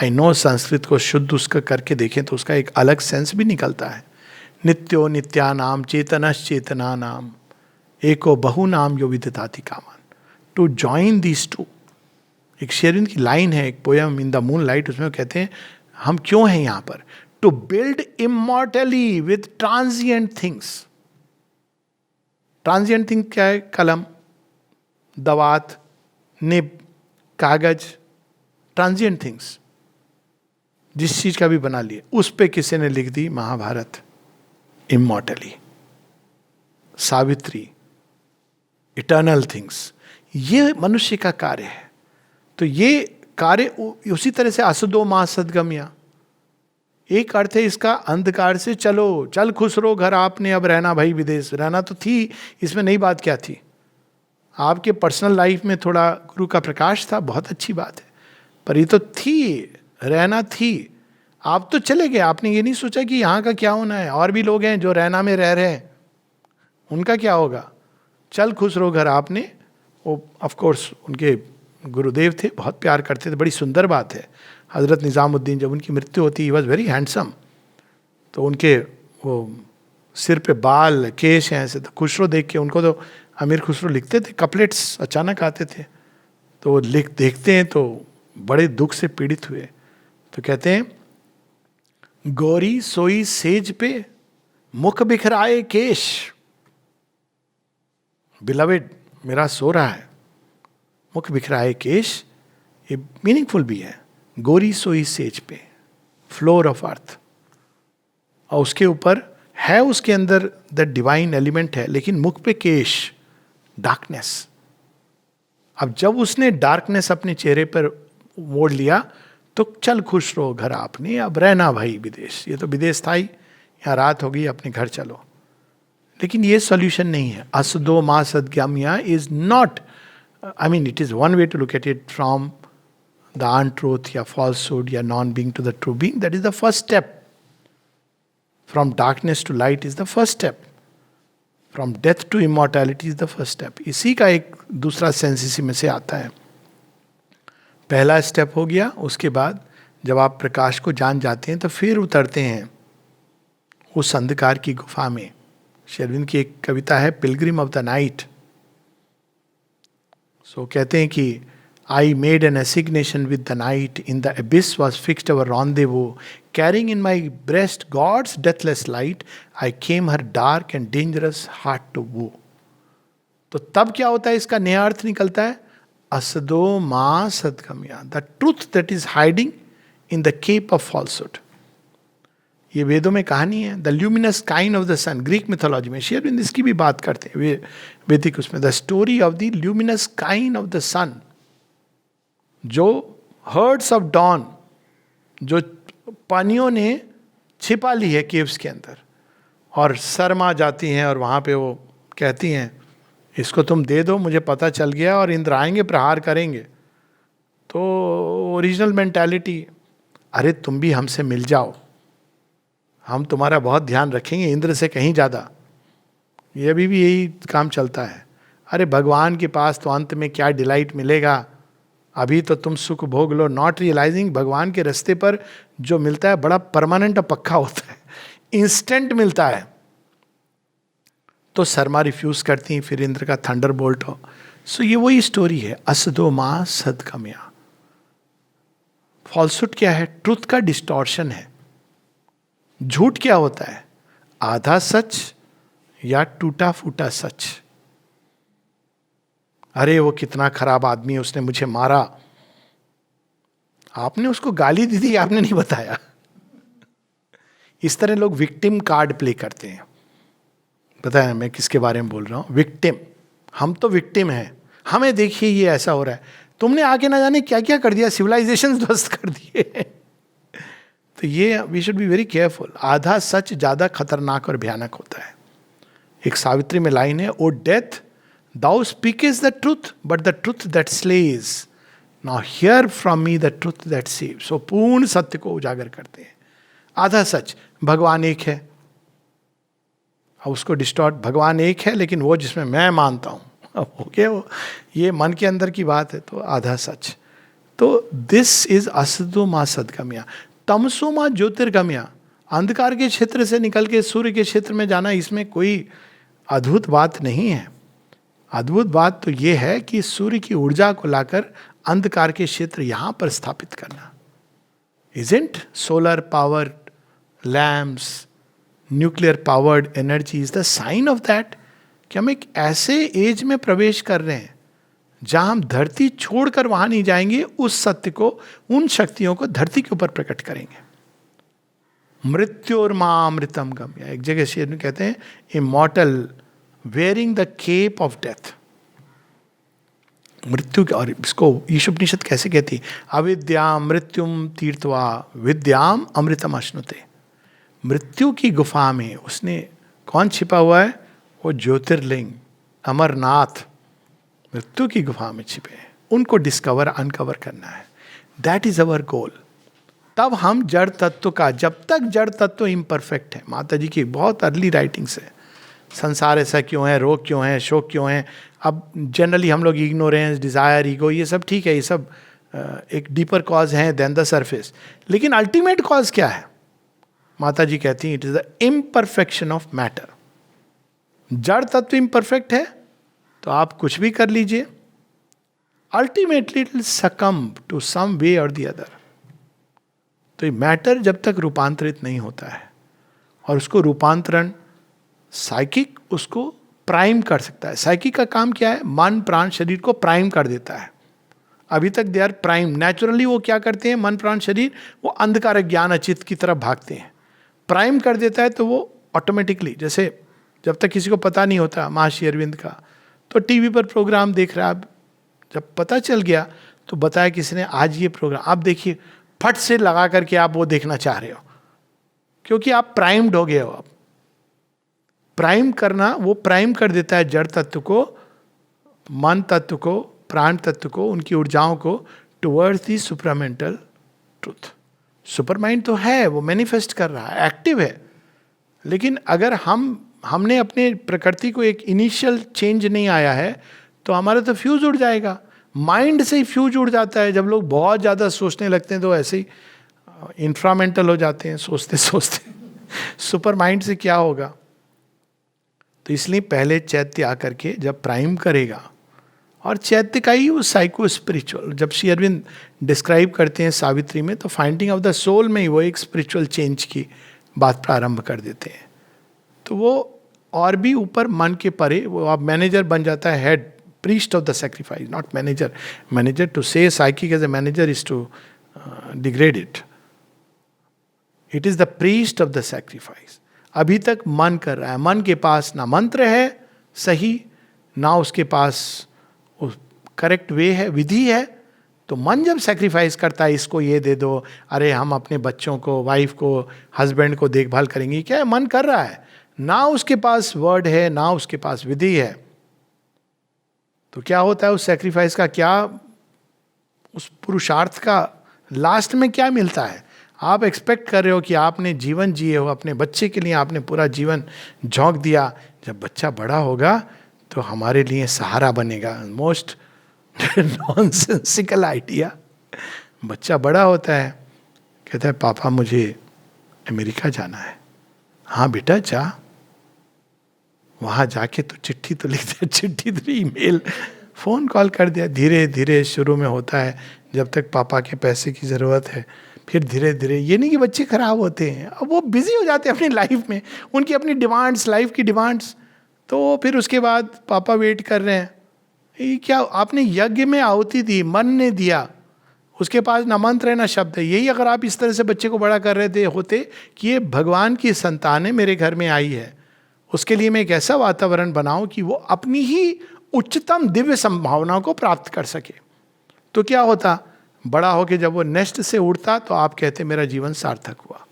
A: I know Sanskrit को शुद्ध उसका करके देखें तो उसका एक अलग सेंस भी निकलता है। नित्यो नित्यानाम चेतनश्च चेतना नाम एको बहु नाम यो विदिताति कामान। To join these two. एक शेरविंद की लाइन है, एक poem in the moonlight, उसमें कहते हैं हम क्यों हैं यहां पर? To build immortally with transient things. Transient thing क्या है? कलम, दवात, निब, कागज, ट्रांजिएंट थिंग्स. जिस चीज का भी बना लिए, उस पे किसी ने लिख दी Mahabharata immortally. Savitri, eternal things. ये मनुष्य का कार्य है. तो ये कार्य उसी तरह से असदो मा सदगम्या. एक अर्थ है इसका, अंधकार से चलो, चल खुश रहो घर आपने, अब रहना भाई विदेश. रहना तो थी, इसमें नई बात क्या थी? आपके पर्सनल लाइफ में थोड़ा गुरु का प्रकाश था, बहुत अच्छी बात है, पर ये तो थी, रहना थी. आप तो चले गए, आपने ये नहीं सोचा कि यहाँ का क्या होना है. और भी लोग हैं जो रहना में रह रहे हैं, उनका क्या होगा? चल खुश रहो घर आपने. वो ऑफ कोर्स उनके गुरुदेव थे, बहुत प्यार करते थे. बड़ी सुंदर बात है, हजरत निज़ामुद्दीन जब उनकी मृत्यु होती, ही वॉज वेरी हैंडसम. तो उनके वो सिर पे बाल केश हैं ऐसे, तो खुसरो देख के, उनको तो अमीर खुसरो लिखते थे, कपलेट्स अचानक आते थे, तो देखते हैं तो बड़े दुख से पीड़ित हुए. तो कहते हैं, गौरी सोई सेज पे मुख बिखराए केश. बिलवेड मेरा सो रहा है, मुख बिखराए केश. ये मीनिंगफुल भी है. गोरी सोई सेज पे, फ्लोर ऑफ अर्थ, और उसके ऊपर है, उसके अंदर द डिवाइन एलिमेंट है, लेकिन मुख पे केश, डार्कनेस. अब जब उसने डार्कनेस अपने चेहरे पर मोड़ लिया, तो चल खुश रहो घर आपने, अब रहना भाई विदेश. ये तो विदेश था ही, यहाँ रात होगी, अपने घर चलो. लेकिन ये सॉल्यूशन नहीं है. असदो मा सदगम्या is not, I mean it is one way to look at it from the untruth या फॉल्सहुड या non being to the true being. That is the first step. From darkness to light is the first step. From death to immortality is the first step. इसी का एक दूसरा सेंस इसी में से आता है. पहला स्टेप हो गया. उसके बाद जब आप प्रकाश को जान जाते हैं, तो फिर उतरते हैं उस अंधकार की गुफा में. श्री अरविंद की एक कविता है, pilgrim of the night. So कहते हैं कि I made an assignation with the night, in the abyss was fixed our rendezvous, carrying in my breast God's deathless light, I came her dark and dangerous heart to woo. तो तब क्या होता है? इसका नया अर्थ निकलता है, असदो मा सदगम्या, the truth that is hiding in the cap of falsehood. ये वेदों में कहानी है, the luminous kine of the sun. Greek mythology में श्री अरविंद इसकी भी बात करते हैं, वैदिक उसमें, the story of the luminous kine of the sun. जो हर्ड्स ऑफ डॉन, जो पानियों ने छिपा ली है केव्स के अंदर, और शर्मा जाती हैं, और वहाँ पे वो कहती हैं, इसको तुम दे दो, मुझे पता चल गया, और इंद्र आएंगे प्रहार करेंगे. तो ओरिजिनल मेंटालिटी, अरे तुम भी हमसे मिल जाओ, हम तुम्हारा बहुत ध्यान रखेंगे, इंद्र से कहीं ज़्यादा. ये अभी भी यही काम चलता है. अरे भगवान के पास तो अंत में क्या डिलाइट मिलेगा, अभी तो तुम सुख भोग लो. नॉट रियलाइजिंग भगवान के रास्ते पर जो मिलता है बड़ा परमानेंट और पक्का होता है, इंस्टेंट मिलता है. तो शर्मा रिफ्यूज करती हैं, फिर इंद्र का थंडर बोल्ट हो. सो ये वही स्टोरी है, असदो मा सदगम्या. फॉल्सहुड क्या है? ट्रुथ का डिस्टॉर्शन है. झूठ क्या होता है? आधा सच या टूटा फूटा सच. अरे वो कितना खराब आदमी है, उसने मुझे मारा. आपने उसको गाली दी थी, आपने नहीं बताया. इस तरह लोग विक्टिम कार्ड प्ले करते हैं. पता है मैं किसके बारे में बोल रहा हूं? विक्टिम. हम तो विक्टिम हैं, हमें देखिए ये ऐसा हो रहा है, तुमने आके ना जाने क्या क्या कर दिया, सिविलाइजेशन ध्वस्त कर दिए. तो ये we should be very careful. आधा सच ज़्यादा खतरनाक और भयानक होता है. एक सावित्री में लाइन है, O death thou speakest the truth but the truth that slays, now hear from me the truth that saves. So पूर्ण सत्य को उजागर करते हैं. आधा सच, भगवान एक है, अब उसको डिस्टॉर्ट, भगवान एक है लेकिन वो जिसमें मैं मानता हूँ, अब हो गया वो, ये मन के अंदर की बात है, तो आधा सच. तो दिस इज असदो मा सदगम्या. तमसो मा ज्योतिर्गम्या, अंधकार के क्षेत्र से निकल के सूर्य के क्षेत्र में जाना, इसमें कोई अद्भुत बात नहीं है. अद्भुत बात तो ये है कि सूर्य की ऊर्जा को लाकर अंधकार के क्षेत्र यहां पर स्थापित करना. Isn't solar powered lamps, nuclear powered energy is the sign of that? कि हम एक ऐसे एज में प्रवेश कर रहे हैं जहां हम धरती छोड़कर वहां नहीं जाएंगे, उस सत्य को, उन शक्तियों को धरती के ऊपर प्रकट करेंगे. मृत्योर्मामृतम गम्य. एक जगह शेर में कहते हैं immortal wearing the cap of death. मृत्यु के, और इसको ईशोपनिषद कैसे कहती है? अविद्याम मृत्युम तीर्थवा विद्याम अमृतम अश्नुते. मृत्यु की गुफा में उसने कौन छिपा हुआ है? वो ज्योतिर्लिंग अमरनाथ मृत्यु की गुफा में छिपे हैं. उनको डिस्कवर अनकवर करना है. दैट इज अवर गोल. तब हम जड़ तत्व का, जब तक जड़ तत्व इम्परफेक्ट है, माता जी की बहुत अर्ली राइटिंग्स है, संसार ऐसा क्यों है, रोग क्यों है, शोक क्यों है. अब जनरली हम लोग इग्नोरेंस, डिजायर, ईगो, ये सब ठीक है, ये सब एक डीपर कॉज है देन द सरफेस. लेकिन अल्टीमेट कॉज क्या है? माता जी कहती हैं it is the imperfection of matter. जड़ तत्व इम्परफेक्ट है तो आप कुछ भी कर लीजिए, ultimately it will सकम्ब to some वे और द अदर. तो ये मैटर जब तक रूपांतरित नहीं होता है, और उसको रूपांतरण साइकिक उसको प्राइम कर सकता है. साइकिक का काम क्या है? मन प्राण शरीर को प्राइम कर देता है. अभी तक दे आर प्राइम. नेचुरली वो क्या करते हैं? मन प्राण शरीर वो अंधकार ज्ञान अचित की तरफ भागते हैं. प्राइम कर देता है तो वो ऑटोमेटिकली, जैसे जब तक किसी को पता नहीं होता महर्षि अरविंद का, तो टीवी पर प्रोग्राम देख रहा है, अब जब पता चल गया तो बताया किसी ने आज ये प्रोग्राम आप देखिए, फट से लगा करके आप वो देखना चाह रहे हो, क्योंकि आप प्राइम्ड हो गए हो. आप प्राइम करना, वो प्राइम कर देता है जड़ तत्व को, मन तत्व को, प्राण तत्व को, उनकी ऊर्जाओं को towards the supramental truth. Super mind तो है, वो मैनिफेस्ट कर रहा है, एक्टिव है. लेकिन अगर हमने अपने प्रकृति को एक इनिशियल चेंज नहीं आया है तो हमारा तो फ्यूज उड़ जाएगा. माइंड से ही फ्यूज उड़ जाता है. जब लोग बहुत ज़्यादा सोचने लगते हैं तो ऐसे ही इंफ्रामेंटल हो जाते हैं सोचते सोचते. सुपर माइंड से क्या होगा? तो इसलिए पहले चैत्य आकर के जब प्राइम करेगा, और चैत्य का ही वो साइको स्पिरिचुअल, जब श्री अरविंद डिस्क्राइब करते हैं सावित्री में, तो फाइंडिंग ऑफ द सोल में ही वो एक स्पिरिचुअल चेंज की बात प्रारंभ कर देते हैं. तो वो और भी ऊपर मन के परे, वो अब मैनेजर बन जाता है, head priest of the sacrifice, not manager. Manager to say psychic as a manager is to degrade it. It is the priest of the sacrifice. अभी तक मन कर रहा है. मन के पास ना मंत्र है सही, ना उसके पास करेक्ट वे है, विधि है. तो मन जब सैक्रिफाइस करता है, इसको ये दे दो, अरे हम अपने बच्चों को, वाइफ को, हस्बैंड को देखभाल करेंगे, क्या है? मन कर रहा है. ना उसके पास वर्ड है, ना उसके पास विधि है. तो क्या होता है उस सैक्रिफाइस का? क्या उस पुरुषार्थ का लास्ट में क्या मिलता है? आप एक्सपेक्ट कर रहे हो कि आपने जीवन जिए हो, अपने बच्चे के लिए आपने पूरा जीवन झोंक दिया, जब बच्चा बड़ा होगा तो हमारे लिए सहारा बनेगा. Most nonsensical idea. बच्चा बड़ा होता है, कहता है पापा मुझे अमेरिका जाना है. हाँ बेटा जा, वहाँ जाके तो चिट्ठी तो लिख दिया, चिट्ठी तो ईमेल, फ़ोन कॉल कर दिया. धीरे धीरे शुरू में होता है जब तक पापा के पैसे की ज़रूरत है, फिर धीरे धीरे, ये नहीं कि बच्चे खराब होते हैं, अब वो बिजी हो जाते हैं अपनी लाइफ में, उनकी अपनी डिमांड्स, लाइफ की डिमांड्स. तो फिर उसके बाद पापा वेट कर रहे हैं. ये क्या, आपने यज्ञ में आहुति दी, मन ने दिया, उसके पास ना मंत्र है ना शब्द है. यही अगर आप इस तरह से बच्चे को बड़ा कर रहे थे होते कि ये भगवान की संतान है, मेरे घर में आई है, उसके लिए मैं एक ऐसा वातावरण बनाऊं कि वो अपनी ही उच्चतम दिव्य संभावनाओं को प्राप्त कर सके, तो क्या होता? बड़ा होके जब वो नेस्ट से उड़ता तो आप कहते मेरा जीवन सार्थक हुआ.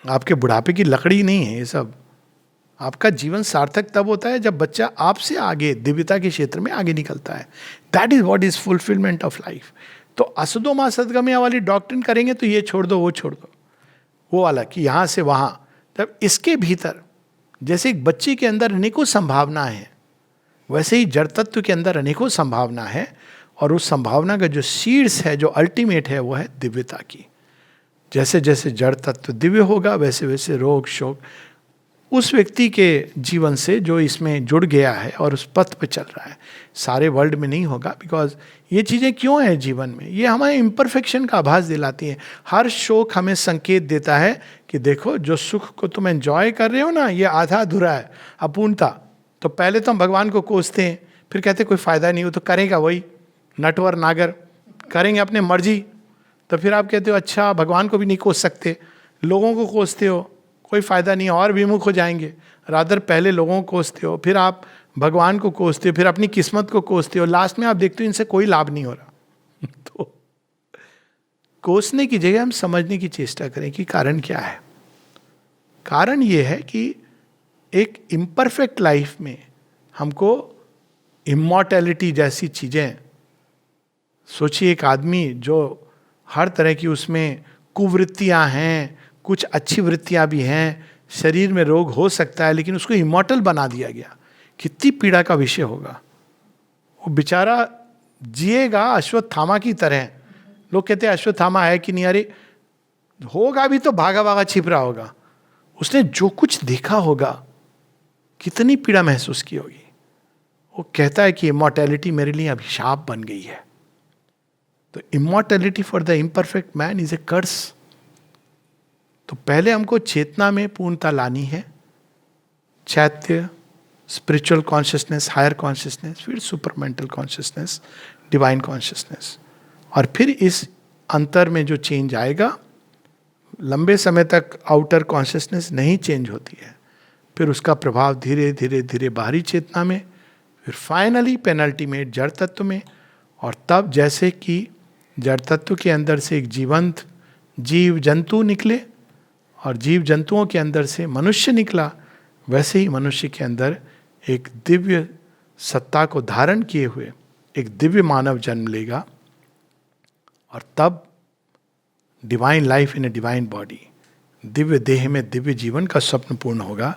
A: आपके बुढ़ापे की लकड़ी नहीं है ये सब. आपका जीवन सार्थक तब होता है जब बच्चा आपसे आगे दिव्यता के क्षेत्र में आगे निकलता है. That is what is fulfilment of life. तो असुदो मा सदगमया वाली डॉक्ट्रिन करेंगे तो ये छोड़ दो, वो छोड़ दो, वो वाला कि यहाँ से वहाँ. तब इसके भीतर जैसे एक बच्चे के अंदर अनेकों संभावना है, वैसे ही जड़ तत्व के अंदर अनेकों संभावना है. और उस संभावना का जो सीड्स है, जो अल्टीमेट है, वो है दिव्यता की. जैसे जैसे जड़ तत्व दिव्य होगा, वैसे वैसे रोग शोक उस व्यक्ति के जीवन से जो इसमें जुड़ गया है और उस पथ पे चल रहा है। सारे वर्ल्ड में नहीं होगा, बिकॉज ये चीज़ें क्यों हैं जीवन में, ये हमें इम्परफेक्शन का आभास दिलाती हैं। हर शोक हमें संकेत देता है कि देखो जो सुख को तुम एंजॉय कर रहे हो ना, ये आधा अधूरा है, अपूर्णता। तो पहले तो हम भगवान को कोसते हैं, फिर कहते कोई फायदा नहीं हो, तो करेगा वही नटवर नागर, करेंगे अपने मर्जी। तो फिर आप कहते हो अच्छा भगवान को भी नहीं कोस सकते, लोगों को कोसते हो, कोई फायदा नहीं, और विमुख हो जाएंगे। रादर पहले लोगों को कोसते हो, फिर आप भगवान को कोसते हो, फिर अपनी किस्मत को कोसते हो, लास्ट में आप देखते हो इनसे कोई लाभ नहीं हो रहा। तो कोसने की जगह हम समझने की चेष्टा करें कि कारण क्या है। कारण ये है कि एक इम्परफेक्ट लाइफ में हमको इमॉर्टैलिटी जैसी चीजें, सोचिए एक आदमी जो हर तरह की उसमें कुवृत्तियां हैं, कुछ अच्छी वृत्तियां भी हैं, शरीर में रोग हो सकता है, लेकिन उसको इमॉर्टल बना दिया गया, कितनी पीड़ा का विषय होगा। वो बेचारा जिएगा अश्वत्थामा की तरह। लोग कहते हैं अश्वत्थामा है कि नहीं, अरे होगा भी तो भागा भागा छिप रहा होगा। उसने जो कुछ देखा होगा, कितनी पीड़ा महसूस की होगी। वो कहता है कि इमॉर्टैलिटी मेरे लिए अभिशाप बन गई है। तो immortality for the imperfect man is a curse. तो पहले हमको चेतना में पूर्णता लानी है, चैत्य, स्पिरिचुअल कॉन्शियसनेस, हायर कॉन्शियसनेस, फिर सुपरमेंटल कॉन्शियसनेस, डिवाइन कॉन्शियसनेस। और फिर इस अंतर में जो चेंज आएगा, लंबे समय तक आउटर कॉन्शियसनेस नहीं चेंज होती है, फिर उसका प्रभाव धीरे धीरे धीरे बाहरी चेतना में, फिर फाइनली पेनल्टीमेट जड़ तत्व में। और तब जैसे कि जड़ तत्व के अंदर से एक जीवंत जीव जंतु निकले और जीव जंतुओं के अंदर से मनुष्य निकला, वैसे ही मनुष्य के अंदर एक दिव्य सत्ता को धारण किए हुए एक दिव्य मानव जन्म लेगा। और तब divine life in a divine body, Divya देह में दिव्य जीवन का स्वप्न पूर्ण होगा।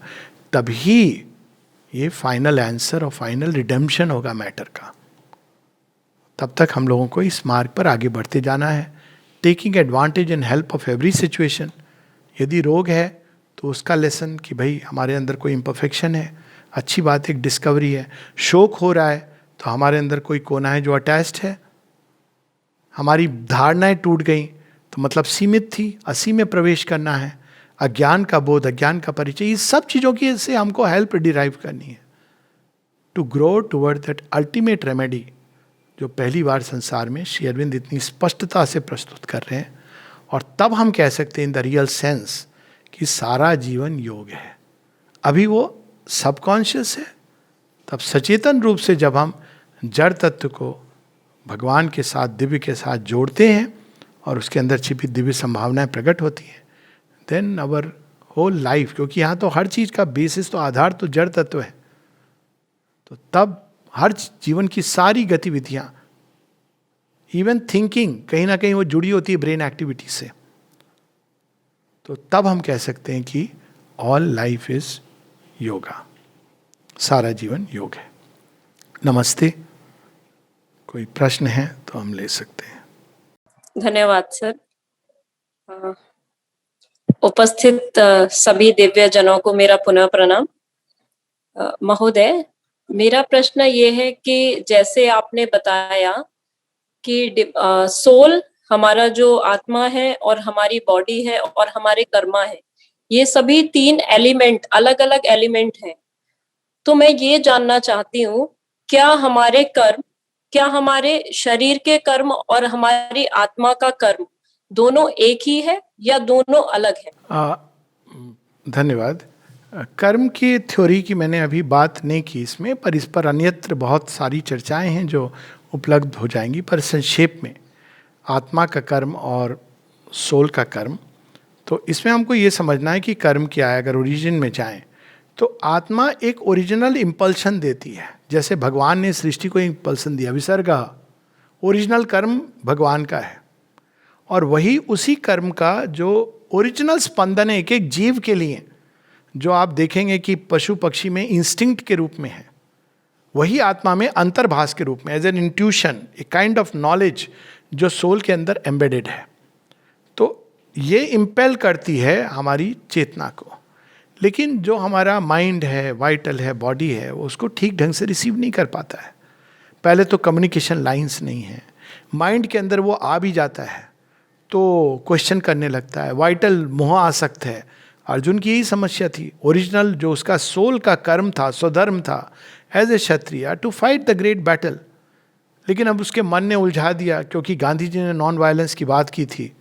A: तभी ये फाइनल आंसर और फाइनल रिडेम्पशन होगा मैटर का। तब तक हम लोगों को इस मार्ग पर आगे बढ़ते जाना है, taking advantage and help of every situation. यदि रोग है तो उसका लेसन कि भाई हमारे अंदर कोई इम्परफेक्शन है, अच्छी बात, एक डिस्कवरी है। शोक हो रहा है तो हमारे अंदर कोई कोना है जो अटैच्ड है। हमारी धारणाएं टूट गई तो मतलब सीमित थी, असीम में प्रवेश करना है। अज्ञान का बोध, अज्ञान का परिचय, ये सब चीज़ों की से हमको हेल्प डिराइव करनी है to grow toward that ultimate remedy, जो पहली बार संसार में श्री अरविंद इतनी स्पष्टता से प्रस्तुत कर रहे हैं। और तब हम कह सकते हैं इन द रियल सेंस कि सारा जीवन योग है। अभी वो सबकॉन्शियस है, तब सचेतन रूप से जब हम जड़ तत्व को भगवान के साथ, दिव्य के साथ जोड़ते हैं और उसके अंदर छिपी दिव्य संभावनाएं प्रकट होती हैं, देन अवर होल लाइफ, क्योंकि यहाँ तो हर चीज़ का बेसिस तो आधार तो जड़ तत्व है, तो तब हर जीवन की सारी गतिविधियाँ, इवन थिंकिंग कहीं ना कहीं वो जुड़ी होती है ब्रेन एक्टिविटी से। तो तब हम कह सकते हैं कि ऑल लाइफ इज योगा, सारा जीवन योग है। नमस्ते। कोई प्रश्न है तो हम ले सकते हैं।
B: धन्यवाद सर। उपस्थित सभी दिव्य जनों को मेरा पुनः प्रणाम। महोदय, मेरा प्रश्न ये है कि जैसे आपने बताया कि सोल हमारा जो आत्मा है और हमारी बॉडी है और हमारे कर्मा है, ये सभी 3 एलिमेंट अलग अलग एलिमेंट हैं। तो मैं ये जानना चाहती हूँ, क्या हमारे कर्म, क्या हमारे शरीर के कर्म और हमारी आत्मा का कर्म दोनों एक ही है या दोनों अलग है?
A: धन्यवाद। कर्म की थ्योरी की मैंने अभी बात नहीं की इसमें, पर इस पर अन्यत्र बहुत सारी चर्चाएं हैं जो उपलब्ध हो जाएंगी। पर संक्षेप में आत्मा का कर्म और सोल का कर्म, तो इसमें हमको ये समझना है कि कर्म क्या है। अगर ओरिजिन में जाएं तो आत्मा एक ओरिजिनल इम्पल्शन देती है। जैसे भगवान ने सृष्टि को इम्पल्सन दिया, विसर्ग, ओरिजिनल कर्म भगवान का है, और वही उसी कर्म का जो ओरिजिनल स्पंदन है एक एक जीव के लिए, जो आप देखेंगे कि पशु पक्षी में इंस्टिंक्ट के रूप में है, वही आत्मा में अंतर्भास के रूप में, as an intuition, a kind of knowledge जो सोल के अंदर एम्बेडेड है। तो ये इम्पेल करती है हमारी चेतना को। लेकिन जो हमारा माइंड है, वाइटल है, बॉडी है, वो उसको ठीक ढंग से रिसीव नहीं कर पाता है। पहले तो कम्युनिकेशन लाइंस नहीं है, माइंड के अंदर वो आ भी जाता है तो क्वेश्चन करने लगता है, वाइटल मोह आसक्त है। अर्जुन की यही समस्या थी। ओरिजिनल जो उसका सोल का कर्म था, स्वधर्म था as a kshatriya to fight the great battle, लेकिन अब उसके मन ने उलझा दिया, क्योंकि गांधी जी ने नॉन वायलेंस की बात की थी।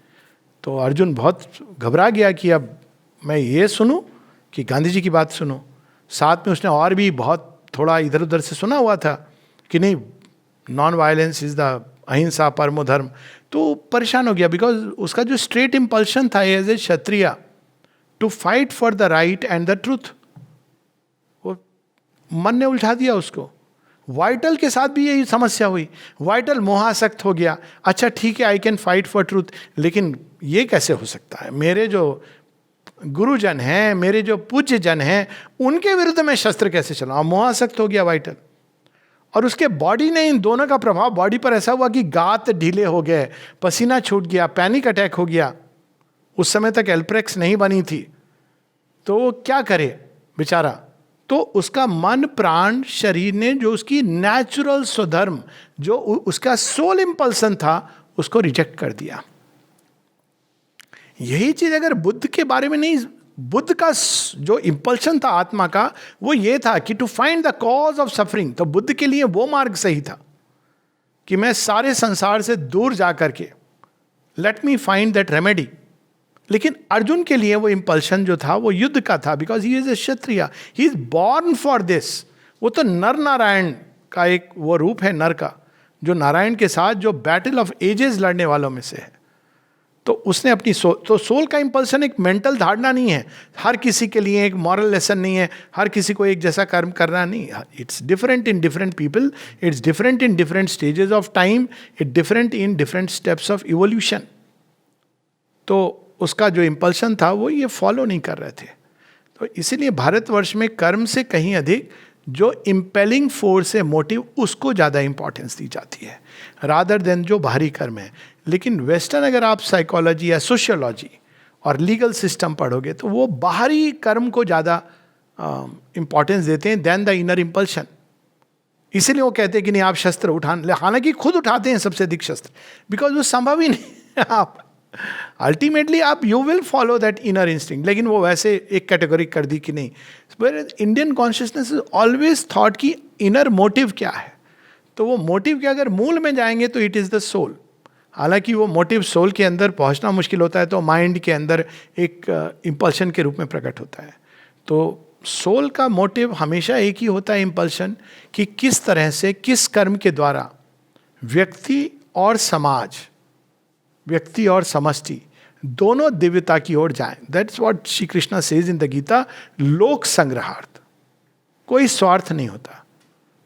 A: तो अर्जुन बहुत घबरा गया कि अब मैं ये सुनूं कि गांधी जी की बात सुनूं। साथ में उसने और भी बहुत थोड़ा इधर उधर से सुना हुआ था कि नहीं, नॉन वायलेंस इज द अहिंसा परमो धर्म। तो परेशान हो गया, बिकॉज उसका जो स्ट्रेट इम्पल्शन था as a kshatriya to fight for the right and the truth, वो मन ने उलझा दिया उसको। वाइटल के साथ भी यही समस्या हुई, वाइटल मोहासक्त हो गया। अच्छा ठीक है, I can fight for truth, लेकिन ये कैसे हो सकता है, मेरे जो गुरुजन हैं, मेरे जो पूज्य जन हैं, उनके विरुद्ध मैं शस्त्र कैसे चलाऊं। मोहासक्त हो गया वाइटल। और उसके बॉडी ने, इन दोनों का प्रभाव बॉडी पर ऐसा हुआ कि गात ढीले हो गए, पसीना छूट गया, पैनिक अटैक हो गया। उस समय तक एल्प्रेक्स नहीं बनी थी, तो वो क्या करे बेचारा। तो उसका मन प्राण शरीर ने जो उसकी नेचुरल स्वधर्म, जो उसका सोल इंपल्सन था, उसको रिजेक्ट कर दिया। यही चीज अगर बुद्ध के बारे में नहीं, बुद्ध का जो इंपल्शन था आत्मा का, वो ये था कि to find the cause of suffering. तो बुद्ध के लिए वो मार्ग सही था कि मैं सारे संसार से दूर जा करके let me find that remedy. लेकिन अर्जुन के लिए वो इंपल्शन जो था वो युद्ध का था, because he is a Kshatriya, he is born for this. वो तो नर नारायण का एक वो रूप है, नर का, जो नारायण के साथ जो बैटल ऑफ एजेस लड़ने वालों में से है। तो उसने अपनी तो सोल का इंपल्शन एक मेंटल धारणा नहीं है, हर किसी के लिए एक मॉरल लेसन नहीं है, हर किसी को एक जैसा कर्म करना नहीं। It's different in different people, it's different in different stages of time, it different in different steps of evolution. तो उसका जो इंपल्शन था वो ये फॉलो नहीं कर रहे थे। तो इसीलिए भारतवर्ष में कर्म से कहीं अधिक जो इंपेलिंग फोर्स है, मोटिव, उसको ज़्यादा इंपॉर्टेंस दी जाती है रादर देन जो बाहरी कर्म है। लेकिन वेस्टर्न अगर आप साइकोलॉजी या सोशियोलॉजी और लीगल सिस्टम पढ़ोगे तो वो बाहरी कर्म को ज़्यादा इंपॉर्टेंस देते हैं देन द इनर इंपल्शन। इसीलिए वो कहते हैं कि नहीं आप शस्त्र उठाने, हालांकि खुद उठाते हैं सबसे अधिक शस्त्र, बिकॉज वो संभव ही नहीं। आप अल्टीमेटली आप you will follow that inner instinct, लेकिन वो वैसे एक कैटेगरी कर दी कि नहीं। Indian consciousness is always thought कि इनर मोटिव क्या है। तो वो मोटिव के अगर मूल में जाएंगे तो इट इज द सोल। हालांकि वो मोटिव सोल के अंदर पहुंचना मुश्किल होता है, तो माइंड के अंदर एक इंपल्शन के रूप में प्रकट होता है। तो सोल का मोटिव हमेशा एक ही होता है, इंपल्शन, कि किस तरह से, किस कर्म के द्वारा व्यक्ति और समाज, व्यक्ति और समष्टि दोनों दिव्यता की ओर जाएं। That's what Shri Krishna says in the Gita, लोक संग्रहार्थ। कोई स्वार्थ नहीं होता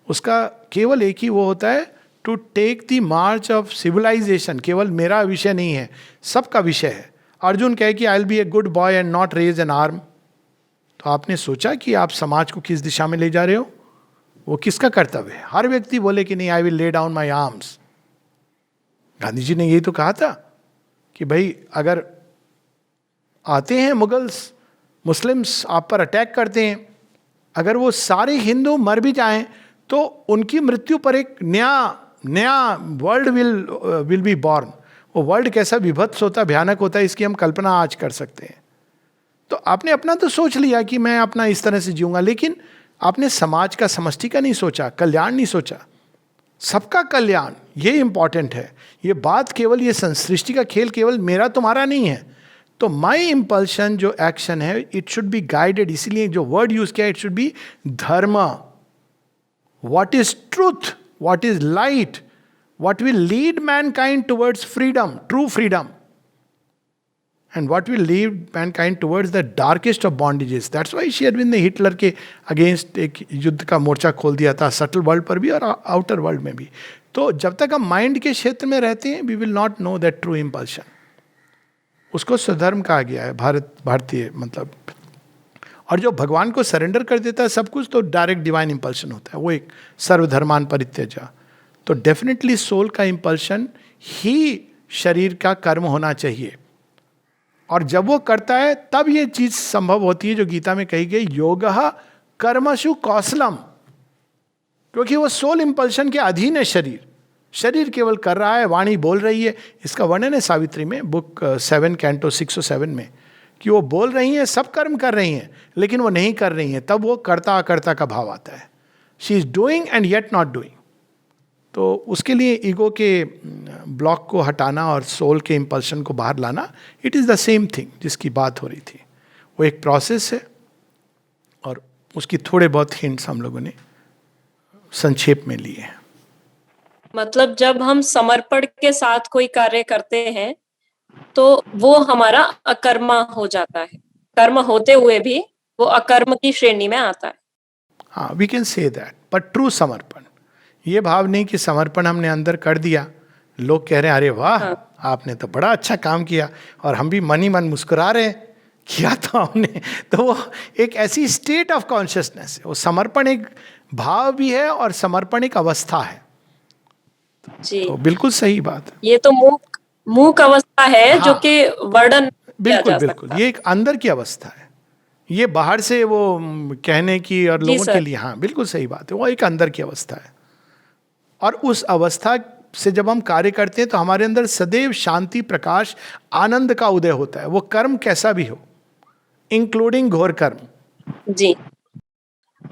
A: उसका, केवल एक ही वो होता है, to take the march of civilisation. केवल मेरा विषय नहीं है, सबका विषय है। अर्जुन कहे कि I will be a good boy and not raise an arm. तो आपने सोचा कि आप समाज को किस दिशा में ले जा रहे हो, वो किसका कर्तव्य है। हर व्यक्ति बोले कि नहीं I will lay down my arms. Gandhi ji ने यही तो कहा था कि भाई अगर आते हैं मुगल्स, मुस्लिम्स आप पर अटैक करते हैं, अगर वो सारे हिंदू मर भी जाएं तो उनकी मृत्यु पर एक नया वर्ल्ड विल बी बॉर्न। वो वर्ल्ड कैसा विभत्स होता, भयानक होता है, इसकी हम कल्पना आज कर सकते हैं। तो आपने अपना तो सोच लिया कि मैं अपना इस तरह से जीऊंगा, लेकिन आपने समाज का, समष्टि का नहीं सोचा, कल्याण नहीं सोचा, सबका कल्याण, ये इंपॉर्टेंट है। ये बात केवल, ये सृष्टि का खेल केवल मेरा तुम्हारा नहीं है। तो माई इंपल्शन जो एक्शन है, इट शुड बी गाइडेड। इसीलिए जो वर्ड यूज किया, इट शुड बी धर्म, what is truth, what is light, what will lead Mankind towards freedom, true freedom, and what will lead mankind towards the darkest of bondages. That's why she had been the Hitler के अगेंस्ट एक युद्ध का मोर्चा खोल दिया था, सटल वर्ल्ड पर भी और आउटर वर्ल्ड में भी। तो जब तक हम माइंड के क्षेत्र में रहते हैं, we will not know that true impulsion. उसको स्वधर्म कहा गया है, भारतीय मतलब। और जो भगवान को सरेंडर कर देता है सब कुछ, तो डायरेक्ट डिवाइन इम्पल्शन होता है, वो एक सर्वधर्मान परित्यजा। तो डेफिनेटली सोल का इम्पल्शन ही शरीर का कर्म होना चाहिए। और जब वो करता है तब ये चीज संभव होती है जो गीता में कही गई, योगः कर्मसु कौशलम, क्योंकि वो सोल इंपल्शन के अधीन है शरीर। शरीर केवल कर रहा है, वाणी बोल रही है। इसका वर्णन है सावित्री में, बुक 7 कैंटो 6 और 7 में, कि वो बोल रही हैं, सब कर्म कर रही हैं, लेकिन वो नहीं कर रही हैं। तब वो कर्ता अकर्ता का भाव आता है। She is doing and yet not doing. तो उसके लिए ईगो के ब्लॉक को हटाना और सोल के इंपल्शन को बाहर लाना, it is the same thing जिसकी बात हो रही थी। वो एक प्रोसेस है और उसकी थोड़े बहुत हिंट्स हम लोगों ने संक्षेप में लिए हैं।
B: मतलब जब हम समर्पण के साथ कोई कार्य करते हैं तो वो हमारा अकर्मा हो जाता है। कर्म होते हुए भी वो अकर्म की श्रेणी में आता है।
A: हाँ, we can say that, but true समर्पण, ये भाव नहीं कि समर्पण हमने अंदर कर दिया, लोग कह रहे हैं अरे वाह,
B: हाँ।
A: आपने तो बड़ा अच्छा काम किया, और हम भी मन ही मन मुस्कुरा रहे हैं, किया तो हमने। तो वो एक ऐसी स्टेट ऑफ कॉन्शियसनेस है। वो समर्पण एक भाव भी है और समर्पण एक अवस्था है।
B: जी,
A: तो बिल्कुल सही बात है।
B: ये तो मूक अवस्था है,
A: हाँ।
B: जो कि वर्णन किया
A: बिल्कुल
B: जा
A: बिल्कुल,
B: सकता।
A: ये एक अंदर की अवस्था है। ये बाहर से वो कहने की और
B: जी
A: लोगों के
B: सर।
A: लिए, हाँ बिल्कुल सही बात है, वो एक अंदर की अवस्था है। और उस अवस्था से जब हम कार्य करते हैं तो हमारे अंदर सदैव शांति, प्रकाश, आनंद का उदय होता है। वो कर्म कैसा भी हो, इंक्लूडिंग घोर कर्म।
B: जी,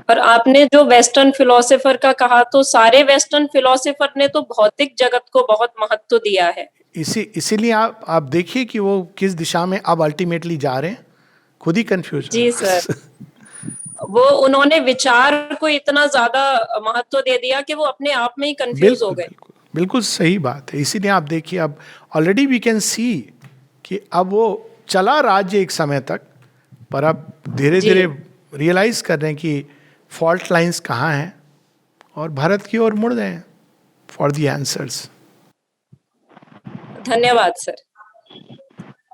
B: और आपने जो वेस्टर्न फिलोसोफर का कहा, तो सारे वेस्टर्न फिलोसोफर ने तो भौतिक जगत को बहुत महत्व दिया है।
A: इसीलिए आप देखिए कि वो किस दिशा में अब अल्टीमेटली जा रहे हैं, खुद ही कंफ्यूज
B: जी सर। वो उन्होंने विचार को इतना ज्यादा महत्व दे दिया कि वो अपने आप में ही कंफ्यूज हो
A: बिल्कुल
B: गए।
A: बिल्कुल बिल्कुल सही बात है। इसीलिए आप देखिए अब ऑलरेडी वी कैन सी कि अब वो चला राज्य एक समय तक, पर अब धीरे
B: जी।
A: धीरे रियलाइज कर रहे हैं कि फॉल्ट लाइंस कहाँ हैं, और भारत की ओर मुड़ गए हैं फॉर द आंसर्स।
B: धन्यवाद सर।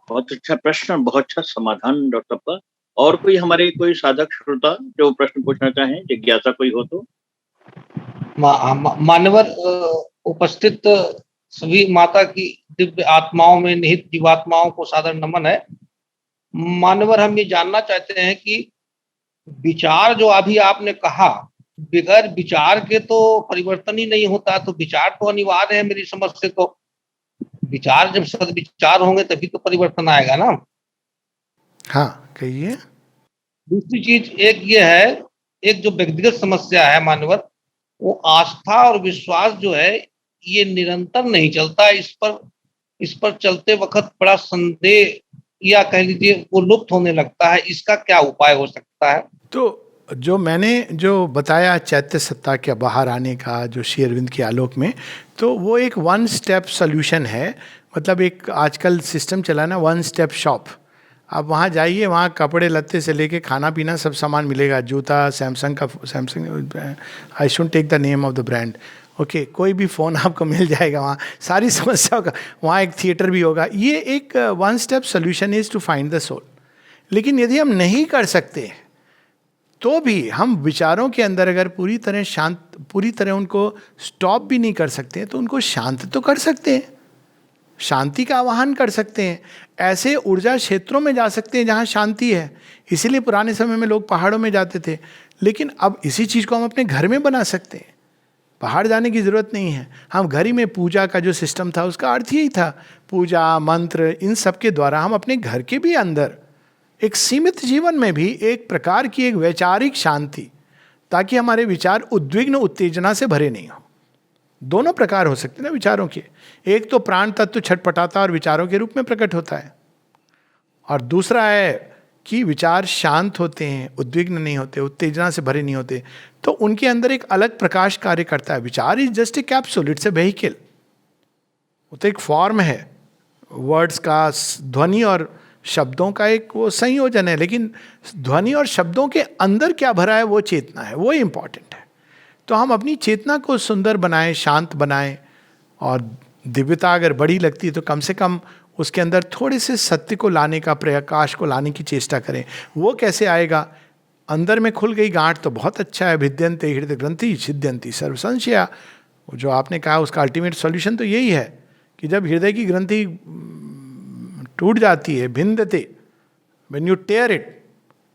C: बहुत अच्छा प्रश्न, बहुत अच्छा समाधान डॉक्टर अप्पा। और कोई हमारे कोई साधक श्रोता जो प्रश्न पूछना चाहें, जिज्ञासा कोई हो तो?
D: मानवर उपस्थित सभी माता की दिव्य आत्माओं में निहित जीवात्माओं को सादर नमन है। मानवर, हम ये जानना चाहते हैं कि विचार जो अभी आपने कहा, बगैर विचार के तो परिवर्तन ही नहीं होता, तो विचार तो अनिवार्य है मेरी समझ से। तो विचार, जब सद्विचार होंगे तभी तो परिवर्तन आएगा ना।
A: हाँ कहिए।
D: दूसरी चीज एक ये है, एक जो व्यक्तिगत समस्या है मानवर, वो आस्था और विश्वास जो है ये निरंतर नहीं चलता। इस पर चलते वक्त बड़ा संदेह या कह लीजिए वो लुप्त होने लगता है। इसका क्या उपाय हो सकता है?
A: तो जो मैंने जो बताया चैत्य सत्ता के बाहर आने का, जो श्री अरविंद के आलोक में, तो वो एक 1 स्टेप सोल्यूशन है। मतलब एक आजकल सिस्टम चला ना, 1 स्टेप शॉप। आप वहाँ जाइए, वहाँ कपड़े लत्ते से लेके खाना पीना सब सामान मिलेगा। जूता, Samsung I should take the name of the brand, okay, कोई भी फ़ोन आपको मिल जाएगा वहाँ, सारी समस्याओं का। वहाँ एक थिएटर भी होगा। ये एक 1 step solution is to find the soul. लेकिन यदि हम नहीं कर सकते तो भी हम विचारों के अंदर अगर पूरी तरह उनको स्टॉप भी नहीं कर सकते तो उनको शांत तो कर सकते हैं, शांति का आवाहन कर सकते हैं। ऐसे ऊर्जा क्षेत्रों में जा सकते हैं जहाँ शांति है। इसीलिए पुराने समय में लोग पहाड़ों में जाते थे। लेकिन अब इसी चीज़ को हम अपने घर में बना सकते हैं, पहाड़ जाने की ज़रूरत नहीं है। हम घर ही में पूजा का जो सिस्टम था उसका अर्थ यही था, पूजा मंत्र इन सब के द्वारा हम अपने घर के भी अंदर एक सीमित जीवन में भी एक प्रकार की एक वैचारिक शांति, ताकि हमारे विचार उद्विग्न उत्तेजना से भरे नहीं हो। दोनों प्रकार हो सकते हैं ना विचारों के। एक तो प्राण तत्व छटपटाता और विचारों के रूप में प्रकट होता है, और दूसरा है कि विचार शांत होते हैं, उद्विग्न नहीं होते, उत्तेजना से भरे नहीं होते, तो उनके अंदर एक अलग प्रकाश कार्य करता है। विचार is just a capsule, it's a vehicle. वो तो एक फॉर्म है, वर्ड्स का, ध्वनि और शब्दों का एक वो संयोजन है। लेकिन ध्वनि और शब्दों के अंदर क्या भरा है वो चेतना है, वो इंपॉर्टेंट है। तो हम अपनी चेतना को सुंदर बनाएं, शांत बनाएं, और दिव्यता अगर बड़ी लगती है तो कम से कम उसके अंदर थोड़े से सत्य को लाने का, प्रकाश को लाने की चेष्टा करें। वो कैसे आएगा? अंदर में खुल गई गांठ तो बहुत अच्छा है। भिद्यन्ते हृदय ग्रंथि छिद्यन्ति सर्व संशया, जो आपने कहा उसका अल्टीमेट सॉल्यूशन तो यही है कि जब हृदय की ग्रंथि टूट जाती है, भिन्नते, when you tear it,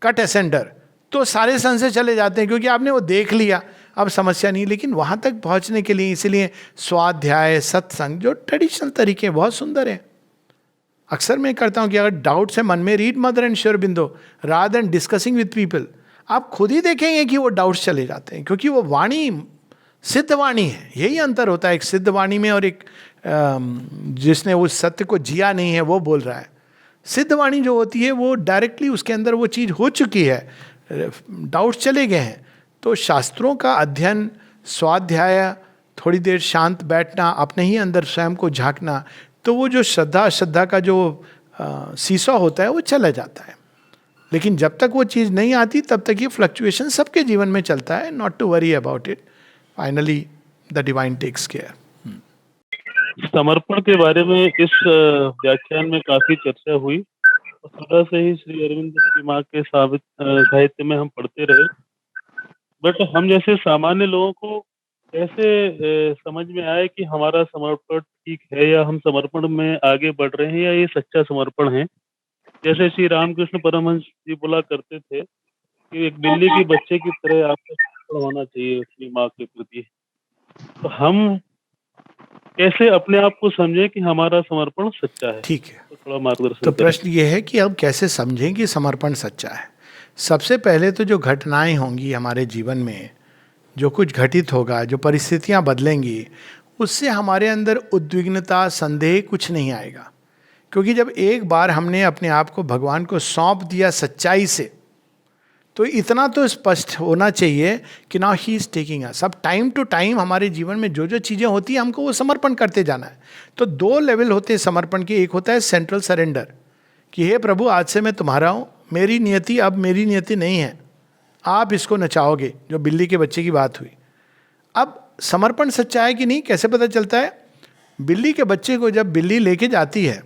A: cut asunder, तो सारे संशय चले जाते हैं, क्योंकि आपने वो देख लिया, अब समस्या नहीं। लेकिन वहां तक पहुंचने के लिए इसीलिए स्वाध्याय, सत्संग, जो ट्रेडिशनल तरीके बहुत सुंदर है। अक्सर मैं करता हूं कि अगर डाउट्स है मन में, read mother and Shri Aurobindo rather than discussing with people. आप खुद ही देखेंगे कि वो डाउट्स चले जाते हैं, क्योंकि वो वाणी सिद्ध वाणी है। यही अंतर होता है एक सिद्ध वाणी में और एक जिसने उस सत्य को जिया नहीं है वो बोल रहा है। सिद्ध वाणी जो होती है वो डायरेक्टली उसके अंदर वो चीज़ हो चुकी है, डाउट्स चले गए हैं। तो शास्त्रों का अध्ययन, स्वाध्याय, थोड़ी देर शांत बैठना, अपने ही अंदर स्वयं को झांकना, तो वो जो श्रद्धा अश्रद्धा का जो सीसॉ होता है वो चला जाता है। लेकिन जब तक वो चीज़ नहीं आती तब तक ये फ्लक्चुएशन सबके जीवन में चलता है। Not to worry about it, finally the divine takes care.
E: समर्पण के बारे में इस व्याख्यान में काफी चर्चा हुई और सदा से ही श्री अरविंद की माँ के साहित्य में हम पढ़ते रहे। बट हम जैसे सामान्य लोगों को कैसे समझ में आए कि हमारा समर्पण ठीक है या हम समर्पण में आगे बढ़ रहे हैं या ये सच्चा समर्पण है। जैसे श्री रामकृष्ण परमहंस जी बोला करते थे कि एक बिल्ली के बच्चे की तरह आपका समर्पण होना चाहिए अपनी माँ के प्रति। तो हम कैसे अपने आप को समझें कि हमारा समर्पण सच्चा है?
A: ठीक है,
E: तो थोड़ा मार्गदर्शन
A: तो
E: करें।
A: प्रश्न ये है कि अब कैसे समझें कि समर्पण सच्चा है। सबसे पहले तो जो घटनाएं होंगी हमारे जीवन में, जो कुछ घटित होगा, जो परिस्थितियां बदलेंगी, उससे हमारे अंदर उद्विग्नता, संदेह कुछ नहीं आएगा। क्योंकि जब एक बार हमने अपने आप को भगवान को सौंप दिया सच्चाई से, तो इतना तो स्पष्ट होना चाहिए कि now he is taking us. अब टाइम टू टाइम हमारे जीवन में जो जो चीज़ें होती हैं हमको वो समर्पण करते जाना है। तो दो लेवल होते हैं समर्पण के। एक होता है सेंट्रल सरेंडर, कि हे प्रभु आज से मैं तुम्हारा हूँ, मेरी नियति अब मेरी नियति नहीं है, आप इसको नचाओगे, जो बिल्ली के बच्चे की बात हुई। अब समर्पण सच्चा है कि नहीं कैसे पता चलता है? बिल्ली के बच्चे को जब बिल्ली लेके जाती है,